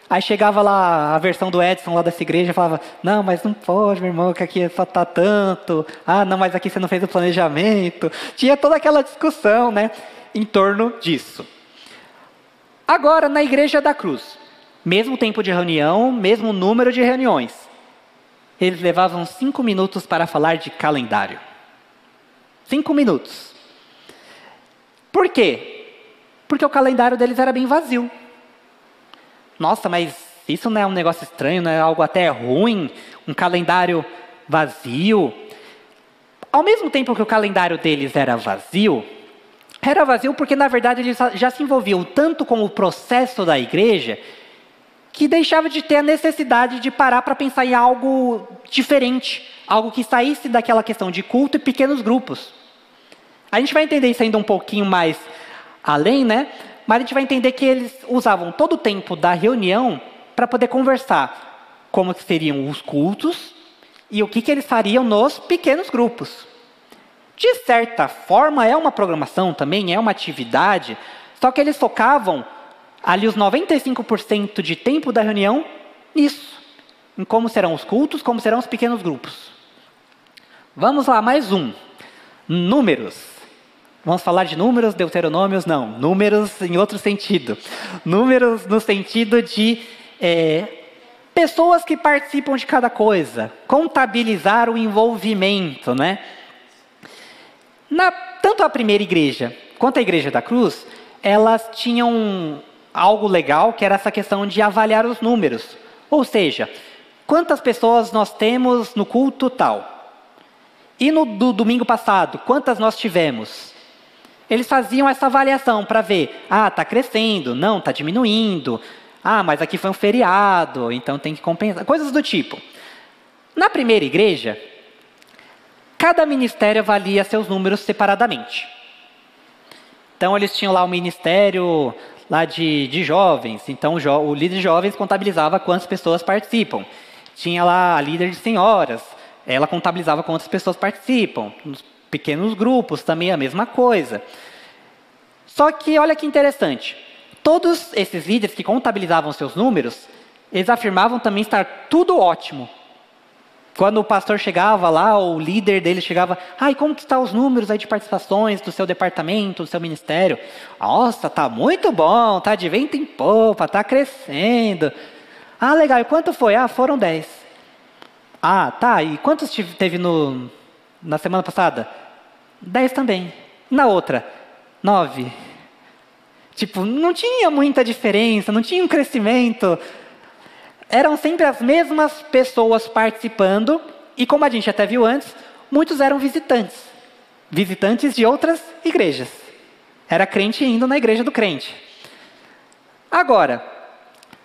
Aí chegava lá a versão do Edson lá dessa igreja e falava, não, mas não pode, meu irmão, que aqui só está tanto. Ah, não, mas aqui você não fez o planejamento. Tinha toda aquela discussão, né, em torno disso. Agora, na Igreja da Cruz, mesmo tempo de reunião, mesmo número de reuniões, eles levavam 5 minutos para falar de calendário. 5 minutos. Por quê? Porque o calendário deles era bem vazio. Nossa, mas isso não é um negócio estranho, não é algo até ruim? Um calendário vazio? Ao mesmo tempo que o calendário deles era vazio porque, na verdade, eles já se envolviam tanto com o processo da igreja que deixava de ter a necessidade de parar para pensar em algo diferente, algo que saísse daquela questão de culto e pequenos grupos. A gente vai entender isso ainda um pouquinho mais além, né? Mas a gente vai entender que eles usavam todo o tempo da reunião para poder conversar como seriam os cultos e o que eles fariam nos pequenos grupos. De certa forma, é uma programação também, é uma atividade, só que eles focavam ali os 95% de tempo da reunião nisso, em como serão os cultos, como serão os pequenos grupos. Vamos lá, mais um. Números. Vamos falar de números, deuteronômios? Não, números em outro sentido. Números no sentido de pessoas que participam de cada coisa. Contabilizar o envolvimento, né? Tanto a primeira igreja quanto a Igreja da Cruz, elas tinham algo legal, que era essa questão de avaliar os números. Ou seja, quantas pessoas nós temos no culto tal? E do domingo passado, quantas nós tivemos? Eles faziam essa avaliação para ver, está crescendo, não, está diminuindo. Mas aqui foi um feriado, então tem que compensar. Coisas do tipo. Na primeira igreja, cada ministério avalia seus números separadamente. Então eles tinham lá o ministério lá de jovens, então o líder de jovens contabilizava quantas pessoas participam. Tinha lá a líder de senhoras, ela contabilizava quantas pessoas participam. Nos pequenos grupos também é a mesma coisa. Só que olha que interessante, todos esses líderes que contabilizavam seus números, eles afirmavam também estar tudo ótimo. Quando o pastor chegava lá, o líder dele chegava, e como que estão os números aí de participações do seu departamento, do seu ministério? Nossa, tá muito bom, tá de vento em popa, tá crescendo. Legal, e quanto foi? Foram 10. Tá, e quantos teve na semana passada? 10 também. Na outra? 9. Tipo, não tinha muita diferença, não tinha um crescimento. Eram sempre as mesmas pessoas participando, e como a gente até viu antes, muitos eram visitantes. Visitantes de outras igrejas. Era crente indo na igreja do crente. Agora,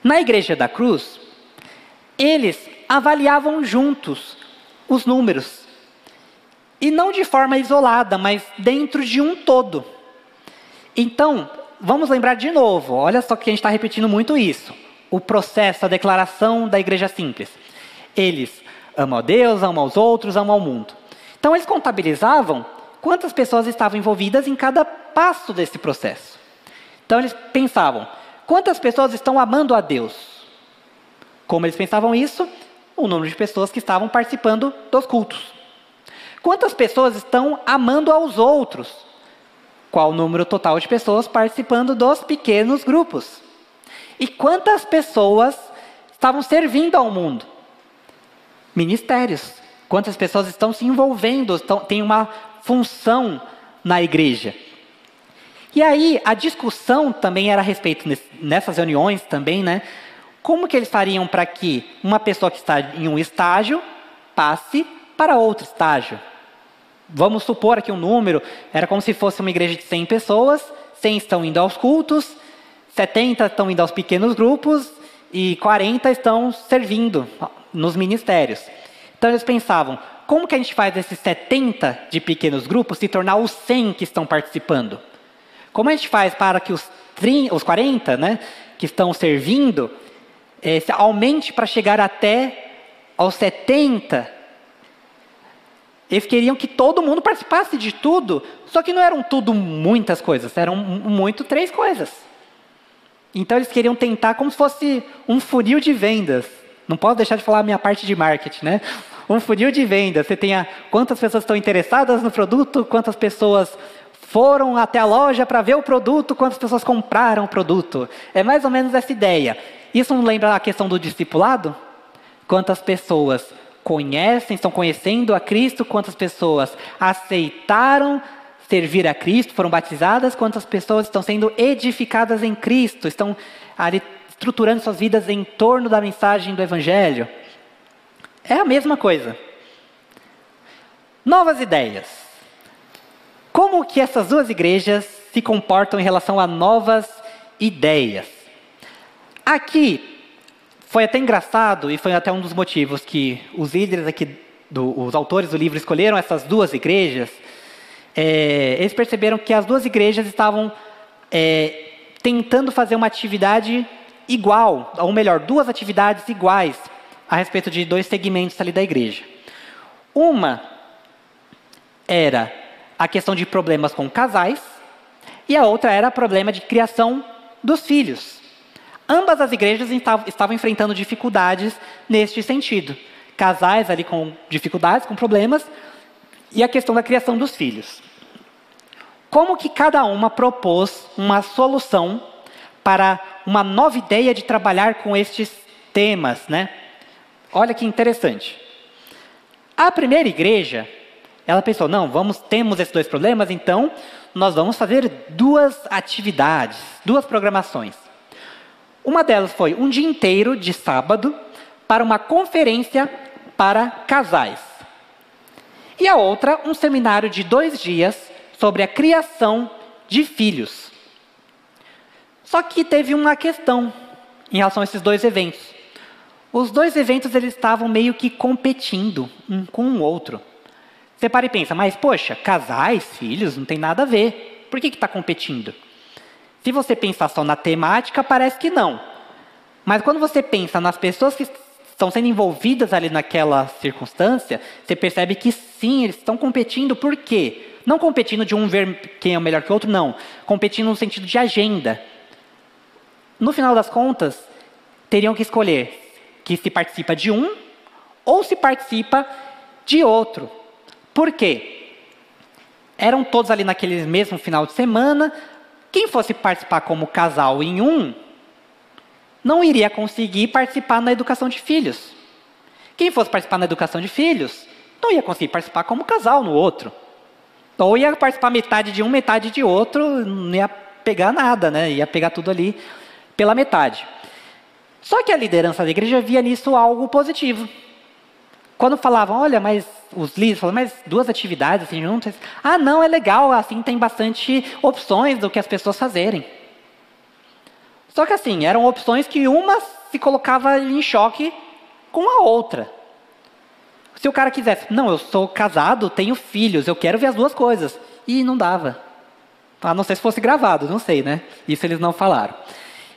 na igreja da cruz, eles avaliavam juntos os números. E não de forma isolada, mas dentro de um todo. Então, vamos lembrar de novo, olha só que a gente está repetindo muito isso. O processo, a declaração da igreja simples. Eles amam a Deus, amam aos outros, amam ao mundo. Então, eles contabilizavam quantas pessoas estavam envolvidas em cada passo desse processo. Então, eles pensavam, quantas pessoas estão amando a Deus? Como eles pensavam isso? O número de pessoas que estavam participando dos cultos. Quantas pessoas estão amando aos outros? Qual o número total de pessoas participando dos pequenos grupos? E quantas pessoas estavam servindo ao mundo? Ministérios. Quantas pessoas estão se envolvendo, têm uma função na igreja? E aí, a discussão também era a respeito, nessas reuniões também, né? Como que eles fariam para que uma pessoa que está em um estágio passe para outro estágio? Vamos supor aqui um número, era como se fosse uma igreja de 100 pessoas, 100 estão indo aos cultos, 70 estão indo aos pequenos grupos e 40 estão servindo nos ministérios. Então eles pensavam, como que a gente faz esses 70 de pequenos grupos se tornar os 100 que estão participando? Como a gente faz para que os 40, né, que estão servindo, aumente para chegar até aos 70? Eles queriam que todo mundo participasse de tudo, só que não eram tudo muitas coisas, eram muito 3 coisas. Então eles queriam tentar como se fosse um funil de vendas. Não posso deixar de falar a minha parte de marketing, né? Um funil de vendas. Você tem quantas pessoas estão interessadas no produto, quantas pessoas foram até a loja para ver o produto, quantas pessoas compraram o produto. É mais ou menos essa ideia. Isso não lembra a questão do discipulado? Quantas pessoas conhecem, estão conhecendo a Cristo, quantas pessoas aceitaram servir a Cristo, foram batizadas, quantas pessoas estão sendo edificadas em Cristo, estão ali estruturando suas vidas em torno da mensagem do Evangelho. É a mesma coisa. Novas ideias. Como que essas duas igrejas se comportam em relação a novas ideias? Aqui foi até engraçado, e foi até um dos motivos que os líderes aqui, os autores do livro escolheram essas duas igrejas. Eles perceberam que as duas igrejas estavam tentando fazer uma atividade igual, ou melhor, 2 atividades iguais a respeito de 2 segmentos ali da igreja. Uma era a questão de problemas com casais, e a outra era o problema de criação dos filhos. Ambas as igrejas estavam enfrentando dificuldades neste sentido. Casais ali com dificuldades, com problemas, e a questão da criação dos filhos. Como que cada uma propôs uma solução para uma nova ideia de trabalhar com estes temas, né? Olha que interessante. A primeira igreja, ela pensou, temos esses 2 problemas, então nós vamos fazer 2 atividades, 2 programações. Uma delas foi um dia inteiro de sábado para uma conferência para casais. E a outra, um seminário de 2 dias sobre a criação de filhos. Só que teve uma questão em relação a esses 2 eventos. Os 2 eventos eles estavam meio que competindo um com o outro. Você para e pensa, mas poxa, casais, filhos, não tem nada a ver. Por que está competindo? Se você pensar só na temática, parece que não. Mas quando você pensa nas pessoas que estão sendo envolvidas ali naquela circunstância, você percebe que sim, eles estão competindo. Por quê? Não competindo de um ver quem é melhor que o outro, não. Competindo no sentido de agenda. No final das contas, teriam que escolher que se participa de um ou se participa de outro. Por quê? Eram todos ali naquele mesmo final de semana. Quem fosse participar como casal em um, não iria conseguir participar na educação de filhos. Quem fosse participar na educação de filhos, não ia conseguir participar como casal no outro. Ou ia participar metade de um, metade de outro, não ia pegar nada, né? Ia pegar tudo ali pela metade. Só que a liderança da igreja via nisso algo positivo. Quando falavam, olha, mas os líderes falavam, mas 2 atividades assim juntas? Ah, não, é legal, assim tem bastante opções do que as pessoas fazerem. Só que assim, eram opções que uma se colocava em choque com a outra. Se o cara quisesse, não, eu sou casado, tenho filhos, eu quero ver as 2 coisas. E não dava. A não ser se fosse gravado, não sei, né? Isso eles não falaram.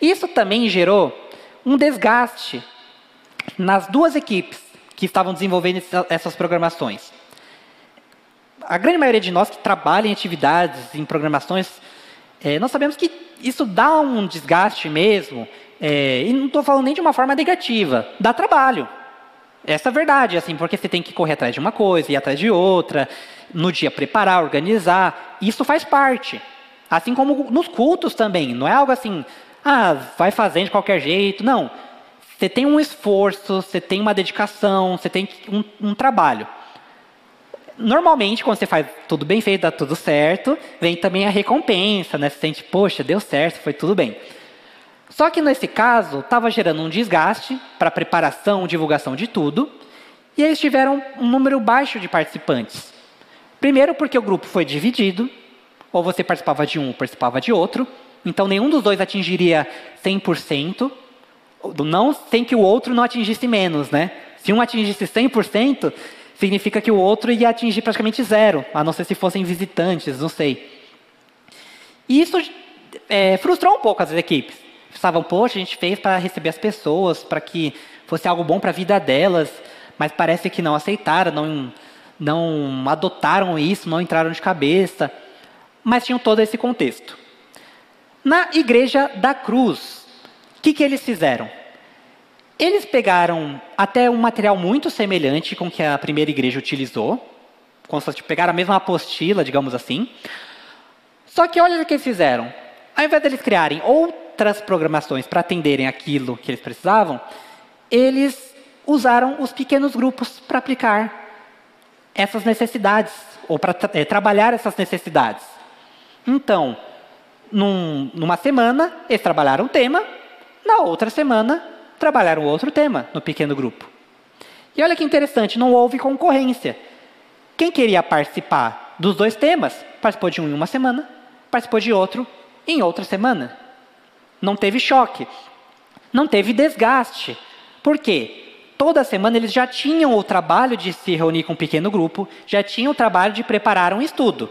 Isso também gerou um desgaste nas 2 equipes que estavam desenvolvendo essas programações. A grande maioria de nós que trabalha em atividades, em programações, nós sabemos que isso dá um desgaste mesmo, e não estou falando nem de uma forma negativa, dá trabalho. Essa é a verdade, assim, porque você tem que correr atrás de uma coisa, ir atrás de outra, no dia preparar, organizar, isso faz parte. Assim como nos cultos também, não é algo assim, vai fazendo de qualquer jeito, não. Você tem um esforço, você tem uma dedicação, você tem um trabalho. Normalmente, quando você faz tudo bem feito, dá tudo certo, vem também a recompensa, né? Você sente, poxa, deu certo, foi tudo bem. Só que nesse caso, estava gerando um desgaste para a preparação, divulgação de tudo, e eles tiveram um número baixo de participantes. Primeiro porque o grupo foi dividido, ou você participava de um ou participava de outro, então nenhum dos 2 atingiria 100%, não sem que o outro não atingisse menos, né? Se um atingisse 100%, significa que o outro ia atingir praticamente 0, a não ser se fossem visitantes, não sei. E isso frustrou um pouco as equipes. Pensavam, poxa, a gente fez para receber as pessoas, para que fosse algo bom para a vida delas, mas parece que não aceitaram, não adotaram isso, não entraram de cabeça. Mas tinham todo esse contexto. Na Igreja da Cruz, o que eles fizeram? Eles pegaram até um material muito semelhante com o que a primeira igreja utilizou, como se pegaram a mesma apostila, digamos assim. Só que olha o que eles fizeram. Ao invés de eles criarem outras programações para atenderem aquilo que eles precisavam, eles usaram os pequenos grupos para aplicar essas necessidades, ou para trabalhar essas necessidades. Então, numa semana, eles trabalharam um tema, na outra semana, trabalharam outro tema no pequeno grupo. E olha que interessante, não houve concorrência. Quem queria participar dos 2 temas, participou de um em uma semana, participou de outro em outra semana. Não teve choque, não teve desgaste. Por quê? Toda semana eles já tinham o trabalho de se reunir com um pequeno grupo, já tinham o trabalho de preparar um estudo.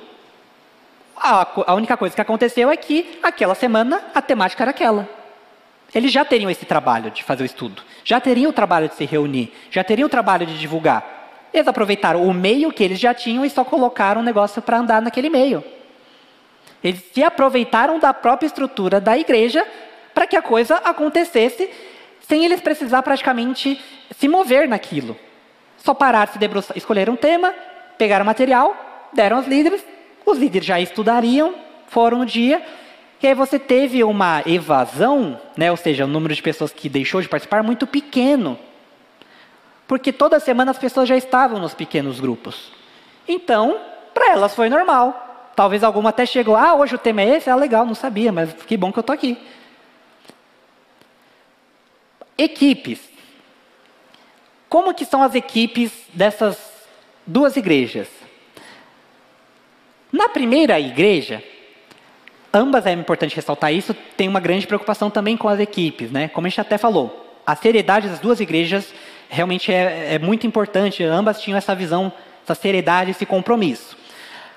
A única coisa que aconteceu é que, aquela semana, a temática era aquela. Eles já teriam esse trabalho de fazer o estudo, já teriam o trabalho de se reunir, já teriam o trabalho de divulgar. Eles aproveitaram o meio que eles já tinham e só colocaram um negócio para andar naquele meio. Eles se aproveitaram da própria estrutura da igreja para que a coisa acontecesse sem eles precisar praticamente se mover naquilo. Só pararam, se debruçaram, escolheram um tema, pegaram material, deram aos líderes, os líderes já estudariam, foram no dia, e aí você teve uma evasão, né, ou seja, o número de pessoas que deixou de participar muito pequeno. Porque toda semana as pessoas já estavam nos pequenos grupos. Então, para elas foi normal. Talvez alguma até chegou, hoje o tema é esse? Legal, não sabia, mas que bom que eu estou aqui. Equipes. Como que são as equipes dessas 2 igrejas? Na primeira igreja, ambas, é importante ressaltar isso, tem uma grande preocupação também com as equipes, né? Como a gente até falou, a seriedade das 2 igrejas realmente é muito importante, ambas tinham essa visão, essa seriedade, esse compromisso.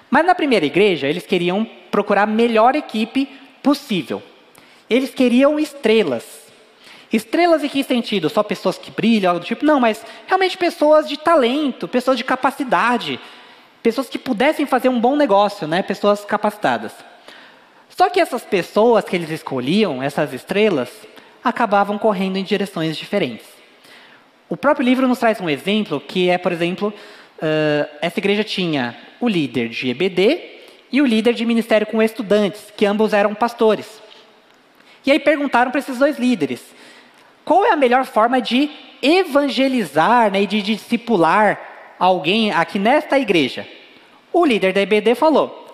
Mas na primeira igreja, eles queriam procurar a melhor equipe possível. Eles queriam estrelas. Estrelas em que sentido? Só pessoas que brilham, algo do tipo? Não, mas realmente pessoas de talento, pessoas de capacidade, pessoas que pudessem fazer um bom negócio, né? Pessoas capacitadas. Só que essas pessoas que eles escolhiam, essas estrelas, acabavam correndo em direções diferentes. O próprio livro nos traz um exemplo que é, por exemplo, essa igreja tinha o líder de EBD e o líder de ministério com estudantes, que ambos eram pastores. E aí perguntaram para esses dois líderes, qual é a melhor forma de evangelizar, né, e de discipular alguém aqui nesta igreja? O líder da EBD falou,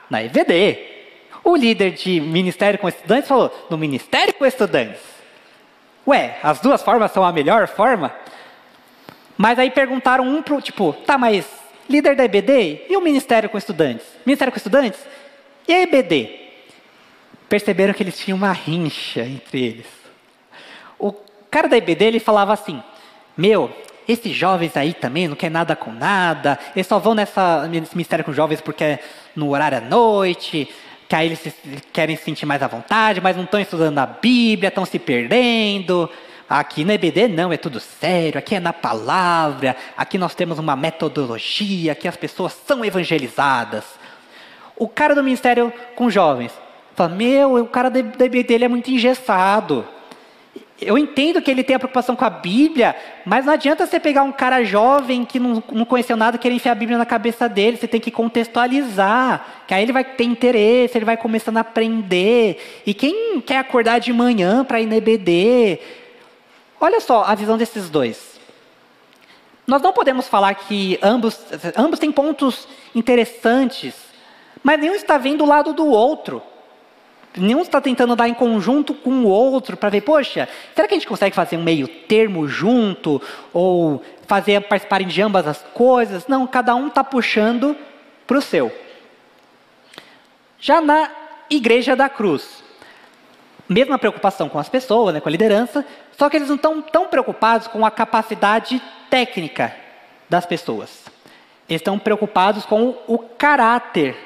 na EBD. O líder de ministério com estudantes falou, no ministério com estudantes. Ué, as duas formas são a melhor forma? Mas aí perguntaram um pro, mas líder da EBD e o ministério com estudantes? Ministério com estudantes? E a EBD? Perceberam que eles tinham uma rincha entre eles. O cara da EBD, ele falava assim, esses jovens aí também não querem nada com nada, eles só vão nesse ministério com jovens porque é no horário à noite, que aí eles querem se sentir mais à vontade, mas não estão estudando a Bíblia, estão se perdendo. Aqui na EBD não, é tudo sério, aqui é na palavra, aqui nós temos uma metodologia, aqui as pessoas são evangelizadas. O cara do ministério com jovens fala, o cara da EBD ele é muito engessado. Eu entendo que ele tem a preocupação com a Bíblia, mas não adianta você pegar um cara jovem que não conheceu nada e querer enfiar a Bíblia na cabeça dele. Você tem que contextualizar, que aí ele vai ter interesse, ele vai começando a aprender. E quem quer acordar de manhã para ir na EBD? Olha só a visão desses dois. Nós não podemos falar que ambos têm pontos interessantes, mas nenhum está vendo o lado do outro. Nenhum está tentando andar em conjunto com o outro para ver, poxa, será que a gente consegue fazer um meio termo junto? Ou fazer participarem de ambas as coisas? Não, cada um está puxando para o seu. Já na Igreja da Cruz, mesma preocupação com as pessoas, né, com a liderança, só que eles não estão tão preocupados com a capacidade técnica das pessoas. Eles estão preocupados com o caráter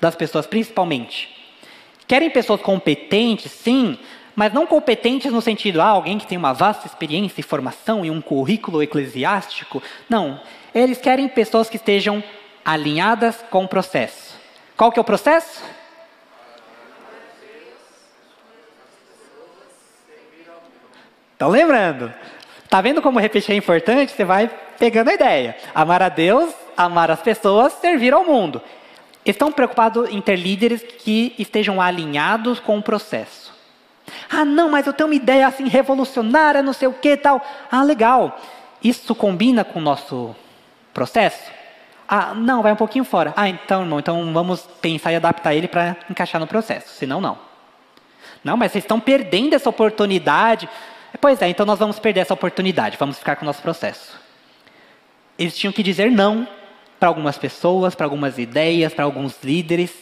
das pessoas, principalmente. Querem pessoas competentes, sim, mas não competentes no sentido, alguém que tem uma vasta experiência e formação e um currículo eclesiástico. Não, eles querem pessoas que estejam alinhadas com o processo. Qual que é o processo? Estão lembrando? Está vendo como repetir é importante? Você vai pegando a ideia. Amar a Deus, amar as pessoas, servir ao mundo. Estão preocupados em ter líderes que estejam alinhados com o processo. Não, mas eu tenho uma ideia assim revolucionária, não sei o que tal. Legal. Isso combina com o nosso processo? Não, vai um pouquinho fora. Então, irmão, vamos pensar e adaptar ele para encaixar no processo. Senão, não. Não, mas vocês estão perdendo essa oportunidade. Pois é, então nós vamos perder essa oportunidade. Vamos ficar com o nosso processo. Eles tinham que dizer não para algumas pessoas, para algumas ideias, para alguns líderes.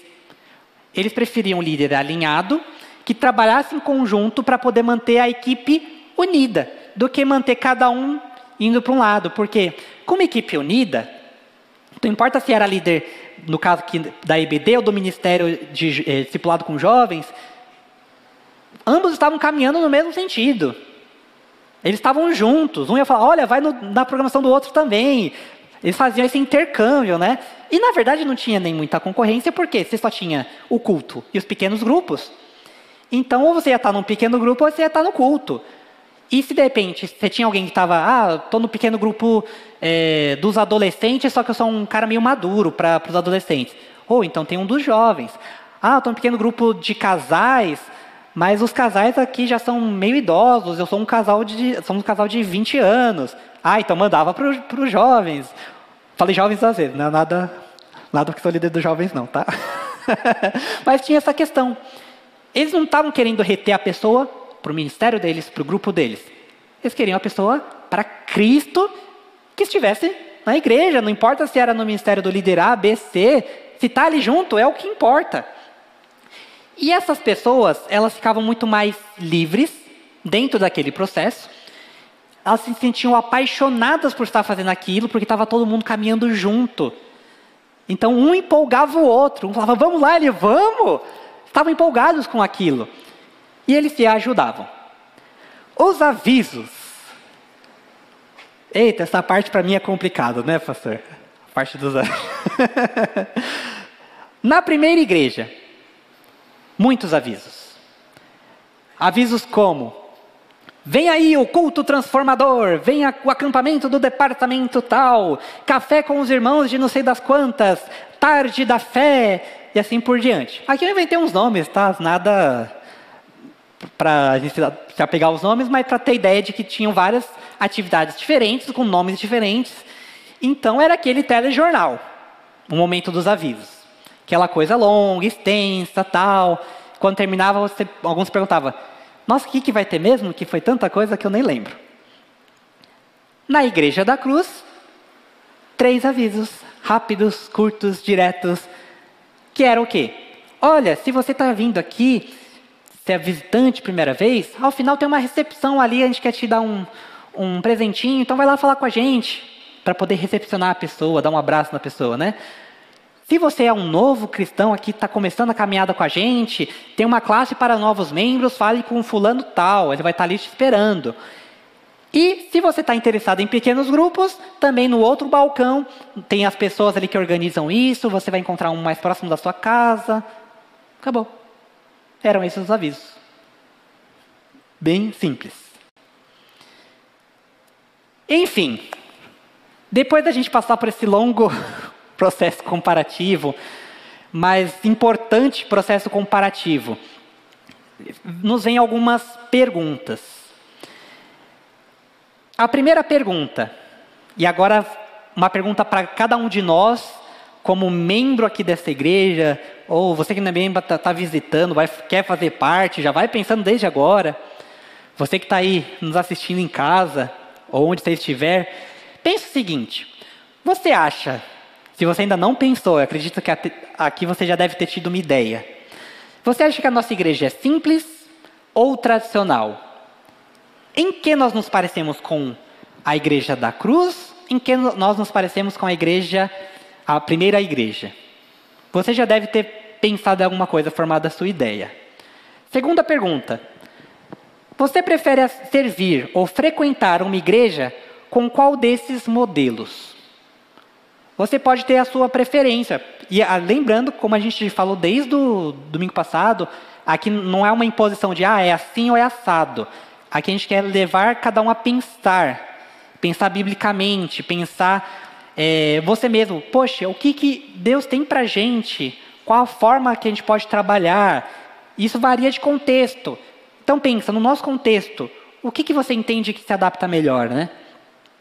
Eles preferiam um líder alinhado, que trabalhasse em conjunto para poder manter a equipe unida, do que manter cada um indo para um lado. Porque, com uma equipe unida, não importa se era líder, no caso aqui da EBD ou do Ministério de Discipulado com Jovens, ambos estavam caminhando no mesmo sentido. Eles estavam juntos. Um ia falar, olha, vai na programação do outro também. Eles faziam esse intercâmbio, né? E, na verdade, não tinha nem muita concorrência, porque você só tinha o culto e os pequenos grupos. Então, ou você ia estar num pequeno grupo, ou você ia estar no culto. E se, de repente, você tinha alguém que estava, estou no pequeno grupo dos adolescentes, só que eu sou um cara meio maduro para os adolescentes. Ou então tem um dos jovens. Estou no pequeno grupo de casais, mas os casais aqui já são meio idosos, eu sou um casal de 20 anos. Então mandava para os jovens. Falei jovens às vezes, não é nada porque sou líder dos jovens não, tá? Mas tinha essa questão. Eles não estavam querendo reter a pessoa para o ministério deles, para o grupo deles. Eles queriam a pessoa para Cristo que estivesse na igreja. Não importa se era no ministério do líder A, B, C. Se está ali junto, é o que importa. E essas pessoas, elas ficavam muito mais livres dentro daquele processo. Elas se sentiam apaixonadas por estar fazendo aquilo, porque estava todo mundo caminhando junto. Então, um empolgava o outro. Um falava, vamos lá, vamos! Estavam empolgados com aquilo. E eles se ajudavam. Os avisos. Eita, essa parte para mim é complicada, né, pastor? A parte dos avisos. Na primeira igreja, muitos avisos. Avisos como: vem aí o culto transformador, vem o acampamento do departamento tal, café com os irmãos de não sei das quantas, tarde da fé, e assim por diante. Aqui eu inventei uns nomes, tá? Nada para a gente se apegar aos nomes, mas para ter ideia de que tinham várias atividades diferentes, com nomes diferentes. Então era aquele telejornal, o momento dos avisos. Aquela coisa longa, extensa, tal. Quando terminava, alguns perguntavam: nossa, o que vai ter mesmo? Que foi tanta coisa que eu nem lembro. Na Igreja da Cruz, 3 avisos, rápidos, curtos, diretos, que eram o quê? Olha, se você está vindo aqui, se é visitante primeira vez, ao final tem uma recepção ali, a gente quer te dar um presentinho, então vai lá falar com a gente, para poder recepcionar a pessoa, dar um abraço na pessoa, né? Se você é um novo cristão aqui, está começando a caminhada com a gente, tem uma classe para novos membros, fale com o fulano tal, ele vai estar ali te esperando. E se você está interessado em pequenos grupos, também no outro balcão, tem as pessoas ali que organizam isso, você vai encontrar um mais próximo da sua casa. Acabou. Eram esses os avisos. Bem simples. Enfim, depois da gente passar por esse longo processo comparativo, mas importante processo comparativo, nos vem algumas perguntas. A primeira pergunta, e agora uma pergunta para cada um de nós, como membro aqui dessa igreja, ou você que não é membro, está visitando, quer fazer parte, já vai pensando desde agora. Você que está aí nos assistindo em casa, ou onde você estiver, pense o seguinte: você acha, se você ainda não pensou, eu acredito que aqui você já deve ter tido uma ideia. Você acha que a nossa igreja é simples ou tradicional? Em que nós nos parecemos com a Igreja da Cruz? Em que nós nos parecemos com a primeira igreja? Você já deve ter pensado em alguma coisa, formado a sua ideia. Segunda pergunta: você prefere servir ou frequentar uma igreja com qual desses modelos? Você pode ter a sua preferência. E lembrando, como a gente falou desde o domingo passado, aqui não é uma imposição de é assim ou é assado. Aqui a gente quer levar cada um a pensar biblicamente, pensar você mesmo. Poxa, o que Deus tem para a gente? Qual a forma que a gente pode trabalhar? Isso varia de contexto. Então pensa, no nosso contexto, o que você entende que se adapta melhor, né?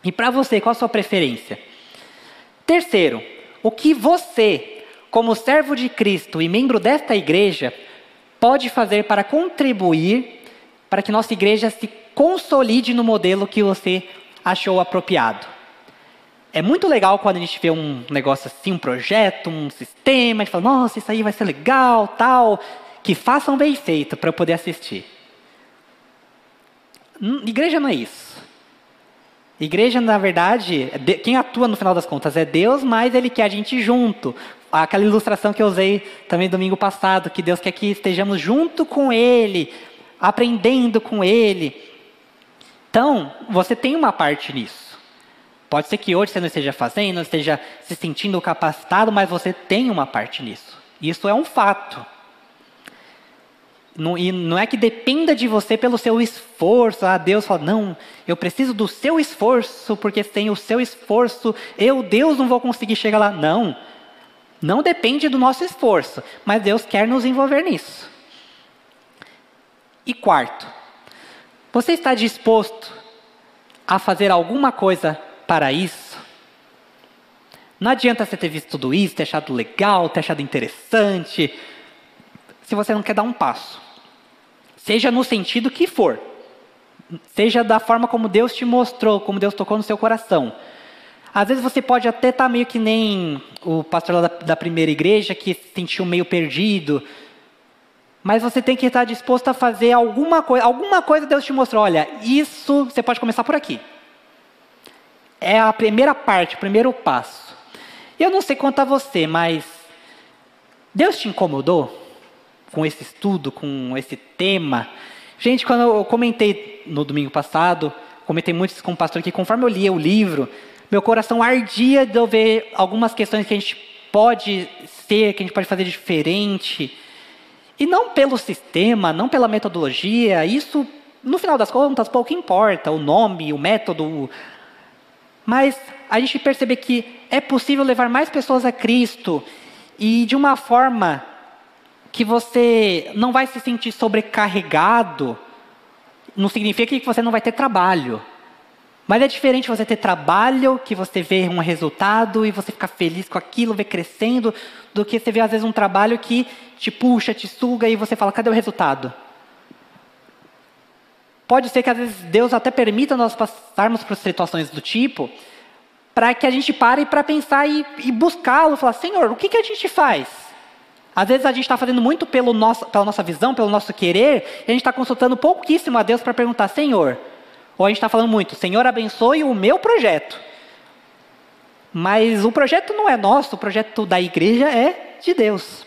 E para você, qual a sua preferência? Terceiro, o que você, como servo de Cristo e membro desta igreja, pode fazer para contribuir para que nossa igreja se consolide no modelo que você achou apropriado? É muito legal quando a gente vê um negócio assim, um projeto, um sistema, a gente fala: nossa, isso aí vai ser legal, tal, que façam bem feito para eu poder assistir. Igreja não é isso. Igreja, na verdade, quem atua no final das contas é Deus, mas Ele quer a gente junto. Aquela ilustração que eu usei também domingo passado, que Deus quer que estejamos junto com Ele, aprendendo com Ele. Então, você tem uma parte nisso. Pode ser que hoje você não esteja fazendo, não esteja se sentindo capacitado, mas você tem uma parte nisso. Isso é um fato. E não é que dependa de você pelo seu esforço. Deus fala: não, eu preciso do seu esforço, porque sem o seu esforço, Deus, não vou conseguir chegar lá. Não, não depende do nosso esforço, mas Deus quer nos envolver nisso. E quarto, você está disposto a fazer alguma coisa para isso? Não adianta você ter visto tudo isso, ter achado legal, ter achado interessante, se você não quer dar um passo. Seja no sentido que for. Seja da forma como Deus te mostrou, como Deus tocou no seu coração. Às vezes você pode até estar meio que nem o pastor lá da primeira igreja, que se sentiu meio perdido. Mas você tem que estar disposto a fazer alguma coisa. Alguma coisa Deus te mostrou: olha, isso você pode começar por aqui. É a primeira parte, o primeiro passo. Eu não sei quanto a você, mas Deus te incomodou com esse estudo, com esse tema? Gente, quando eu comentei no domingo passado, comentei muito isso com o pastor, que conforme eu lia o livro, meu coração ardia de eu ver algumas questões que a gente pode ser, que a gente pode fazer diferente. E não pelo sistema, não pela metodologia, isso, no final das contas, pouco importa, o nome, o método. Mas a gente perceber que é possível levar mais pessoas a Cristo e de uma forma que você não vai se sentir sobrecarregado. Não significa que você não vai ter trabalho. Mas é diferente você ter trabalho, que você vê um resultado e você fica feliz com aquilo, vê crescendo, do que você vê às vezes um trabalho que te puxa, te suga e você fala, cadê o resultado? Pode ser que às vezes Deus até permita nós passarmos por situações do tipo, para que a gente pare para pensar e buscá-lo, falar, Senhor, o que a gente faz? Às vezes a gente está fazendo muito pela nossa visão, pelo nosso querer, e a gente está consultando pouquíssimo a Deus para perguntar, Senhor, ou a gente está falando muito, Senhor, abençoe o meu projeto. Mas o projeto não é nosso, o projeto da igreja é de Deus.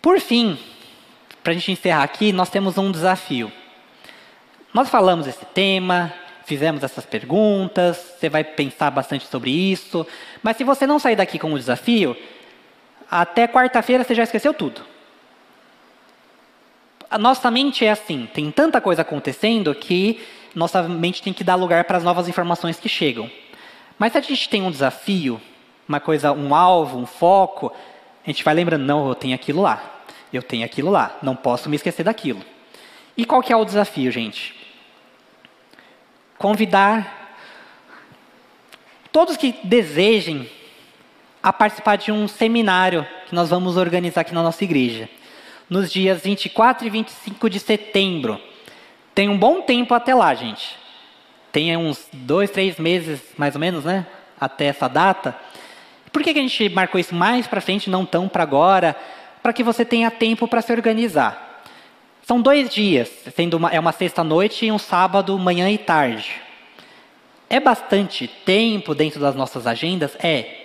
Por fim, para a gente encerrar aqui, nós temos um desafio. Nós falamos esse tema, fizemos essas perguntas, você vai pensar bastante sobre isso, mas se você não sair daqui com o desafio, até quarta-feira você já esqueceu tudo. A nossa mente é assim, tem tanta coisa acontecendo que nossa mente tem que dar lugar para as novas informações que chegam. Mas se a gente tem um desafio, uma coisa, um alvo, um foco, a gente vai lembrando, não, eu tenho aquilo lá, não posso me esquecer daquilo. E qual que é o desafio, gente? Convidar todos que desejem a participar de um seminário que nós vamos organizar aqui na nossa igreja, nos dias 24 e 25 de setembro. Tem um bom tempo até lá, gente. Tem uns 2, 3 meses, mais ou menos, né? Até essa data. Por que a gente marcou isso mais para frente, não tão para agora? Para que você tenha tempo para se organizar. São 2 dias, é uma sexta-noite e um sábado, manhã e tarde. É bastante tempo dentro das nossas agendas? É.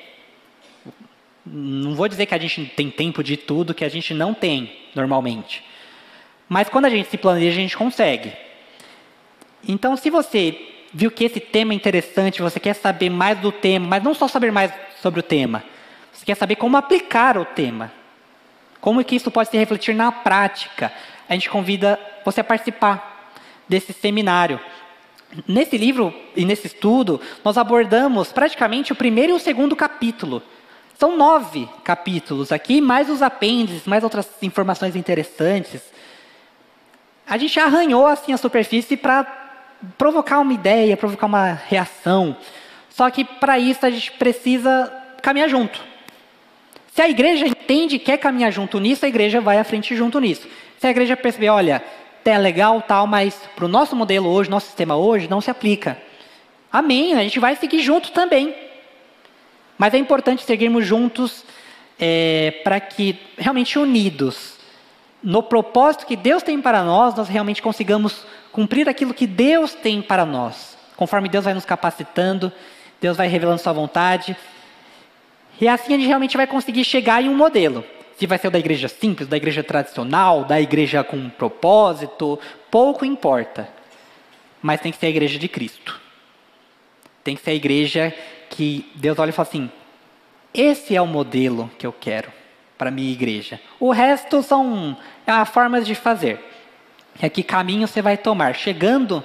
Não vou dizer que a gente tem tempo de tudo, que a gente não tem, normalmente. Mas quando a gente se planeja, a gente consegue. Então, se você viu que esse tema é interessante, você quer saber mais do tema, mas não só saber mais sobre o tema, você quer saber como aplicar o tema, como é que isso pode se refletir na prática, a gente convida você a participar desse seminário. Nesse livro e nesse estudo, nós abordamos praticamente o primeiro e o segundo capítulo. São 9 capítulos aqui, mais os apêndices, mais outras informações interessantes. A gente arranhou assim a superfície para provocar uma ideia, provocar uma reação. Só que para isso a gente precisa caminhar junto. Se a igreja entende e quer caminhar junto nisso, a igreja vai à frente junto nisso. Se a igreja perceber, olha, é legal tal, mas para o nosso modelo hoje, nosso sistema hoje, não se aplica. Amém, a gente vai seguir junto também. Mas é importante seguirmos juntos para que, realmente unidos, no propósito que Deus tem para nós, nós realmente consigamos cumprir aquilo que Deus tem para nós. Conforme Deus vai nos capacitando, Deus vai revelando sua vontade. E assim a gente realmente vai conseguir chegar em um modelo. Se vai ser o da igreja simples, da igreja tradicional, da igreja com propósito, pouco importa. Mas tem que ser a igreja de Cristo. Tem que ser a igreja que Deus olha e fala assim, esse é o modelo que eu quero para a minha igreja. O resto são formas de fazer. É que caminho você vai tomar. Chegando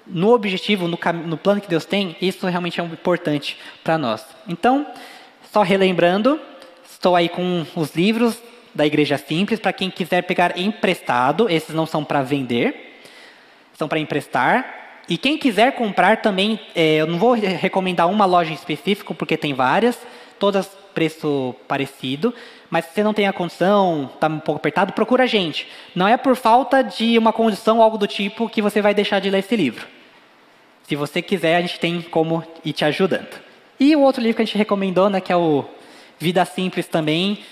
no objetivo, no plano que Deus tem, isso realmente é importante para nós. Então, só relembrando, estou aí com os livros da Igreja Simples, para quem quiser pegar emprestado, esses não são para vender, são para emprestar. E quem quiser comprar também, eu não vou recomendar uma loja em específico, porque tem várias, todas preço parecido, mas se você não tem a condição, está um pouco apertado, procura a gente. Não é por falta de uma condição ou algo do tipo que você vai deixar de ler esse livro. Se você quiser, a gente tem como ir te ajudando. E o outro livro que a gente recomendou, né, que é o Vida Simples também,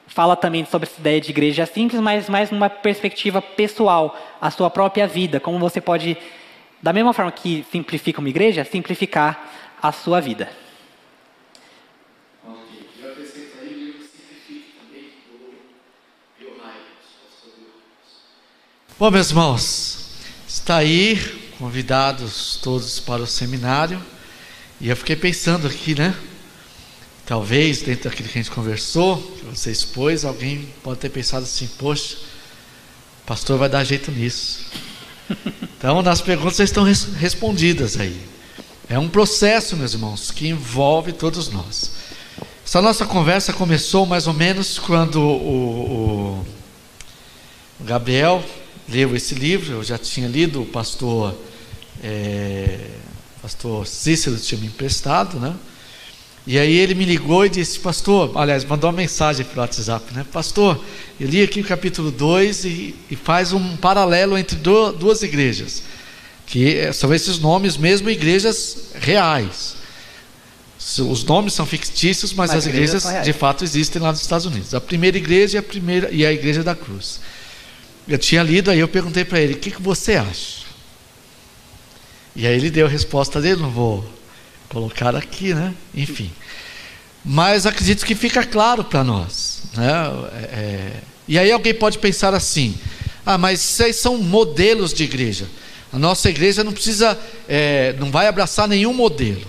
fala também sobre essa ideia de igreja simples, mas mais numa perspectiva pessoal, a sua própria vida, como você pode, da mesma forma que simplifica uma igreja, simplificar a sua vida. Ok, eu acrescento aí o livro Simplifique também, do Bill Hybels, pastor Bill Hybels. Bom, meus irmãos, está aí, convidados todos para o seminário, e eu fiquei pensando aqui, né? Talvez, dentro daquilo que a gente conversou, que você expôs, alguém pode ter pensado assim: poxa, o pastor vai dar jeito nisso. Então, nas perguntas estão respondidas aí. É um processo, meus irmãos, que envolve todos nós. Essa nossa conversa começou mais ou menos quando o Gabriel leu esse livro. Eu já tinha lido, o pastor Cícero tinha me emprestado, né? E aí ele me ligou e disse: pastor, aliás, mandou uma mensagem para o WhatsApp, né? Pastor, eu li aqui o capítulo 2 e faz um paralelo entre duas igrejas, que são esses nomes mesmo, igrejas reais. Os nomes são fictícios, mas as igrejas de fato existem lá nos Estados Unidos. A primeira igreja e a igreja da cruz. Eu tinha lido, aí eu perguntei para ele: o que você acha? E aí ele deu a resposta dele, não vou colocar aqui, né? Enfim, mas acredito que fica claro para nós, né? E aí alguém pode pensar assim: mas vocês são modelos de igreja, a nossa igreja não precisa, não vai abraçar nenhum modelo.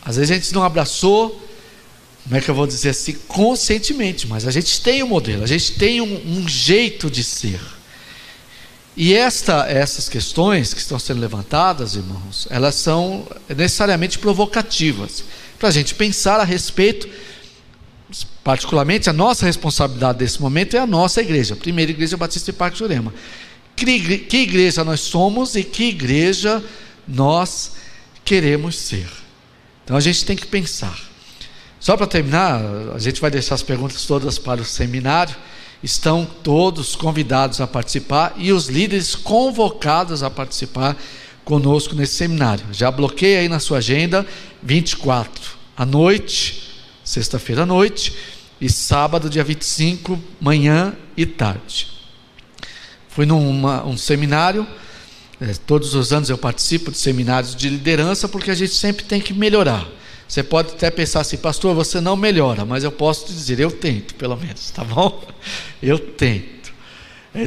Às vezes a gente não abraçou, como é que eu vou dizer assim, conscientemente, mas a gente tem um modelo, a gente tem um jeito de ser. E essas questões que estão sendo levantadas, irmãos, elas são necessariamente provocativas, para a gente pensar a respeito. Particularmente a nossa responsabilidade desse momento é a nossa igreja, a primeira igreja batista de Parque Jurema. Que igreja nós somos e que igreja nós queremos ser. Então a gente tem que pensar. Só para terminar, a gente vai deixar as perguntas todas para o seminário. Estão todos convidados a participar e os líderes convocados a participar conosco nesse seminário. Já bloqueei aí na sua agenda: 24 à noite, sexta-feira à noite, e sábado, dia 25, manhã e tarde. Fui num seminário. Todos os anos eu participo de seminários de liderança, porque a gente sempre tem que melhorar. Você pode até pensar assim: pastor, você não melhora, mas eu posso te dizer, eu tento, pelo menos, tá bom? Eu tento.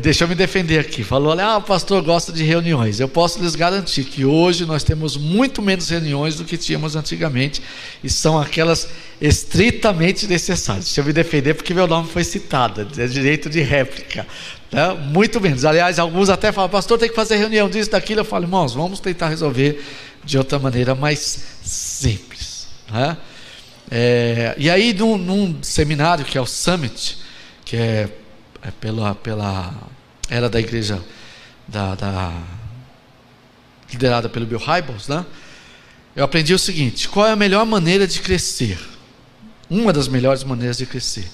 Deixa eu me defender aqui. Falou: o pastor gosta de reuniões. Eu posso lhes garantir que hoje nós temos muito menos reuniões do que tínhamos antigamente, e são aquelas estritamente necessárias. Deixa eu me defender, porque meu nome foi citado, é direito de réplica, né? Muito menos. Aliás, alguns até falam: pastor, tem que fazer reunião disso, daquilo. Eu falo: irmãos, vamos tentar resolver de outra maneira, mais simples, né? E aí num seminário que é o Summit, que é era da igreja liderada pelo Bill Hybels, né? Eu aprendi o seguinte: qual é a melhor maneira de crescer? Uma das melhores maneiras de crescer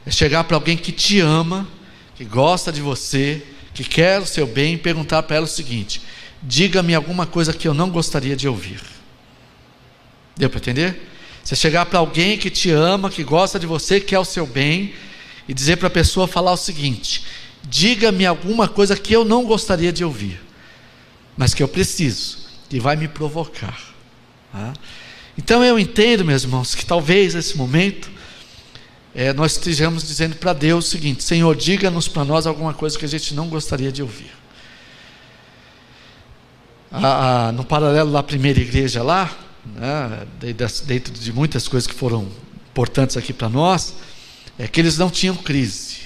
é chegar para alguém que te ama, que gosta de você, que quer o seu bem, e perguntar para ela o seguinte: diga-me alguma coisa que eu não gostaria de ouvir. Deu para entender? Você chegar para alguém que te ama, que gosta de você, que quer o seu bem, e dizer para a pessoa, falar o seguinte: diga-me alguma coisa que eu não gostaria de ouvir, mas que eu preciso, e vai me provocar. Então eu entendo, meus irmãos, que talvez nesse momento nós estejamos dizendo para Deus o seguinte: Senhor, diga-nos para nós alguma coisa que a gente não gostaria de ouvir. No paralelo da primeira igreja lá, né, dentro de muitas coisas que foram importantes aqui para nós, é que eles não tinham crise.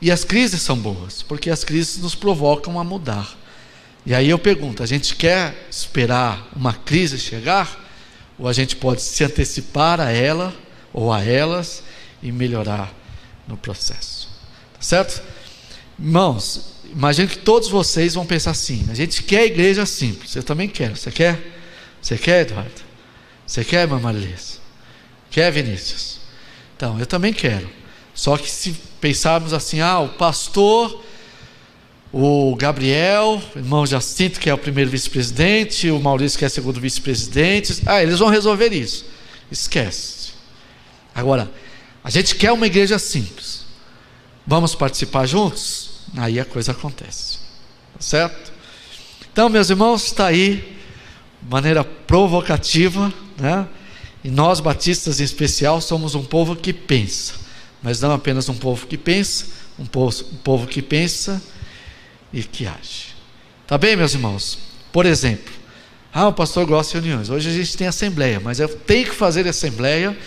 E as crises são boas, porque as crises nos provocam a mudar. E aí eu pergunto: a gente quer esperar uma crise chegar, ou a gente pode se antecipar a ela ou a elas e melhorar no processo? Tá certo? Irmãos, imagino que todos vocês vão pensar assim: a gente quer igreja simples. Eu também quero. Você quer? Você quer, Eduardo? Você quer, irmã Marilisa? Quer, Vinícius? Então, eu também quero. Só que se pensarmos assim: o pastor, o Gabriel, o irmão Jacinto, que é o primeiro vice-presidente, o Maurício, que é o segundo vice-presidente, eles vão resolver isso. Esquece. Agora, a gente quer uma igreja simples. Vamos participar juntos? Aí a coisa acontece. Tá certo? Então, meus irmãos, está aí, maneira provocativa, né? E nós, batistas em especial, somos um povo que pensa. Mas não apenas um povo que pensa, um povo que pensa e que age. Tá bem, meus irmãos? Por exemplo, o pastor gosta de reuniões. Hoje a gente tem assembleia, mas eu tenho que fazer assembleia.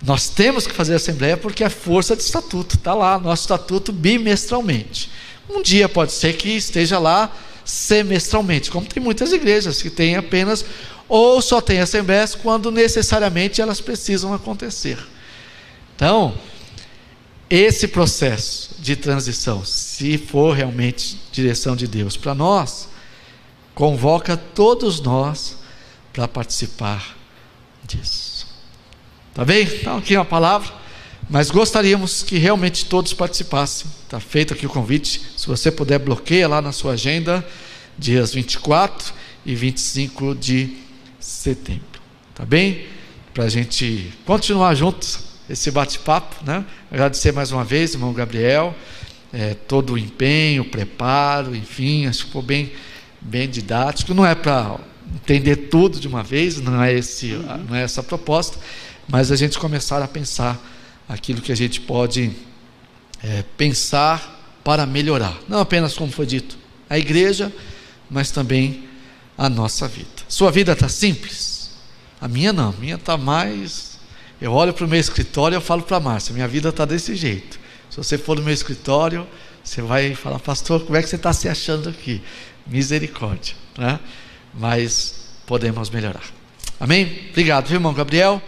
Nós temos que fazer assembleia porque é força de estatuto. Está lá, nosso estatuto bimestralmente. Um dia pode ser que esteja lá semestralmente, como tem muitas igrejas que têm apenas, ou só tem assembleias quando necessariamente elas precisam acontecer. Então, esse processo de transição, se for realmente direção de Deus para nós, convoca todos nós para participar disso. Tá bem? Então aqui uma palavra, mas gostaríamos que realmente todos participassem. Está feito aqui o convite. Se você puder, bloqueia lá na sua agenda, dias 24 e 25 de setembro. Tá bem? Para a gente continuar juntos esse bate-papo, né? Agradecer mais uma vez, irmão Gabriel, todo o empenho, o preparo, enfim, acho que ficou bem didático. Não é para entender tudo de uma vez, não é essa a proposta, mas a gente começar a pensar aquilo que a gente pode pensar para melhorar, não apenas como foi dito, a igreja, mas também a nossa vida. Sua vida está simples? A minha não, a minha está mais... Eu olho para o meu escritório e eu falo para a Márcia, minha vida está desse jeito. Se você for no meu escritório, você vai falar, pastor, como é que você está se achando aqui? Misericórdia, né? Mas podemos melhorar. Amém? Obrigado, viu, irmão Gabriel?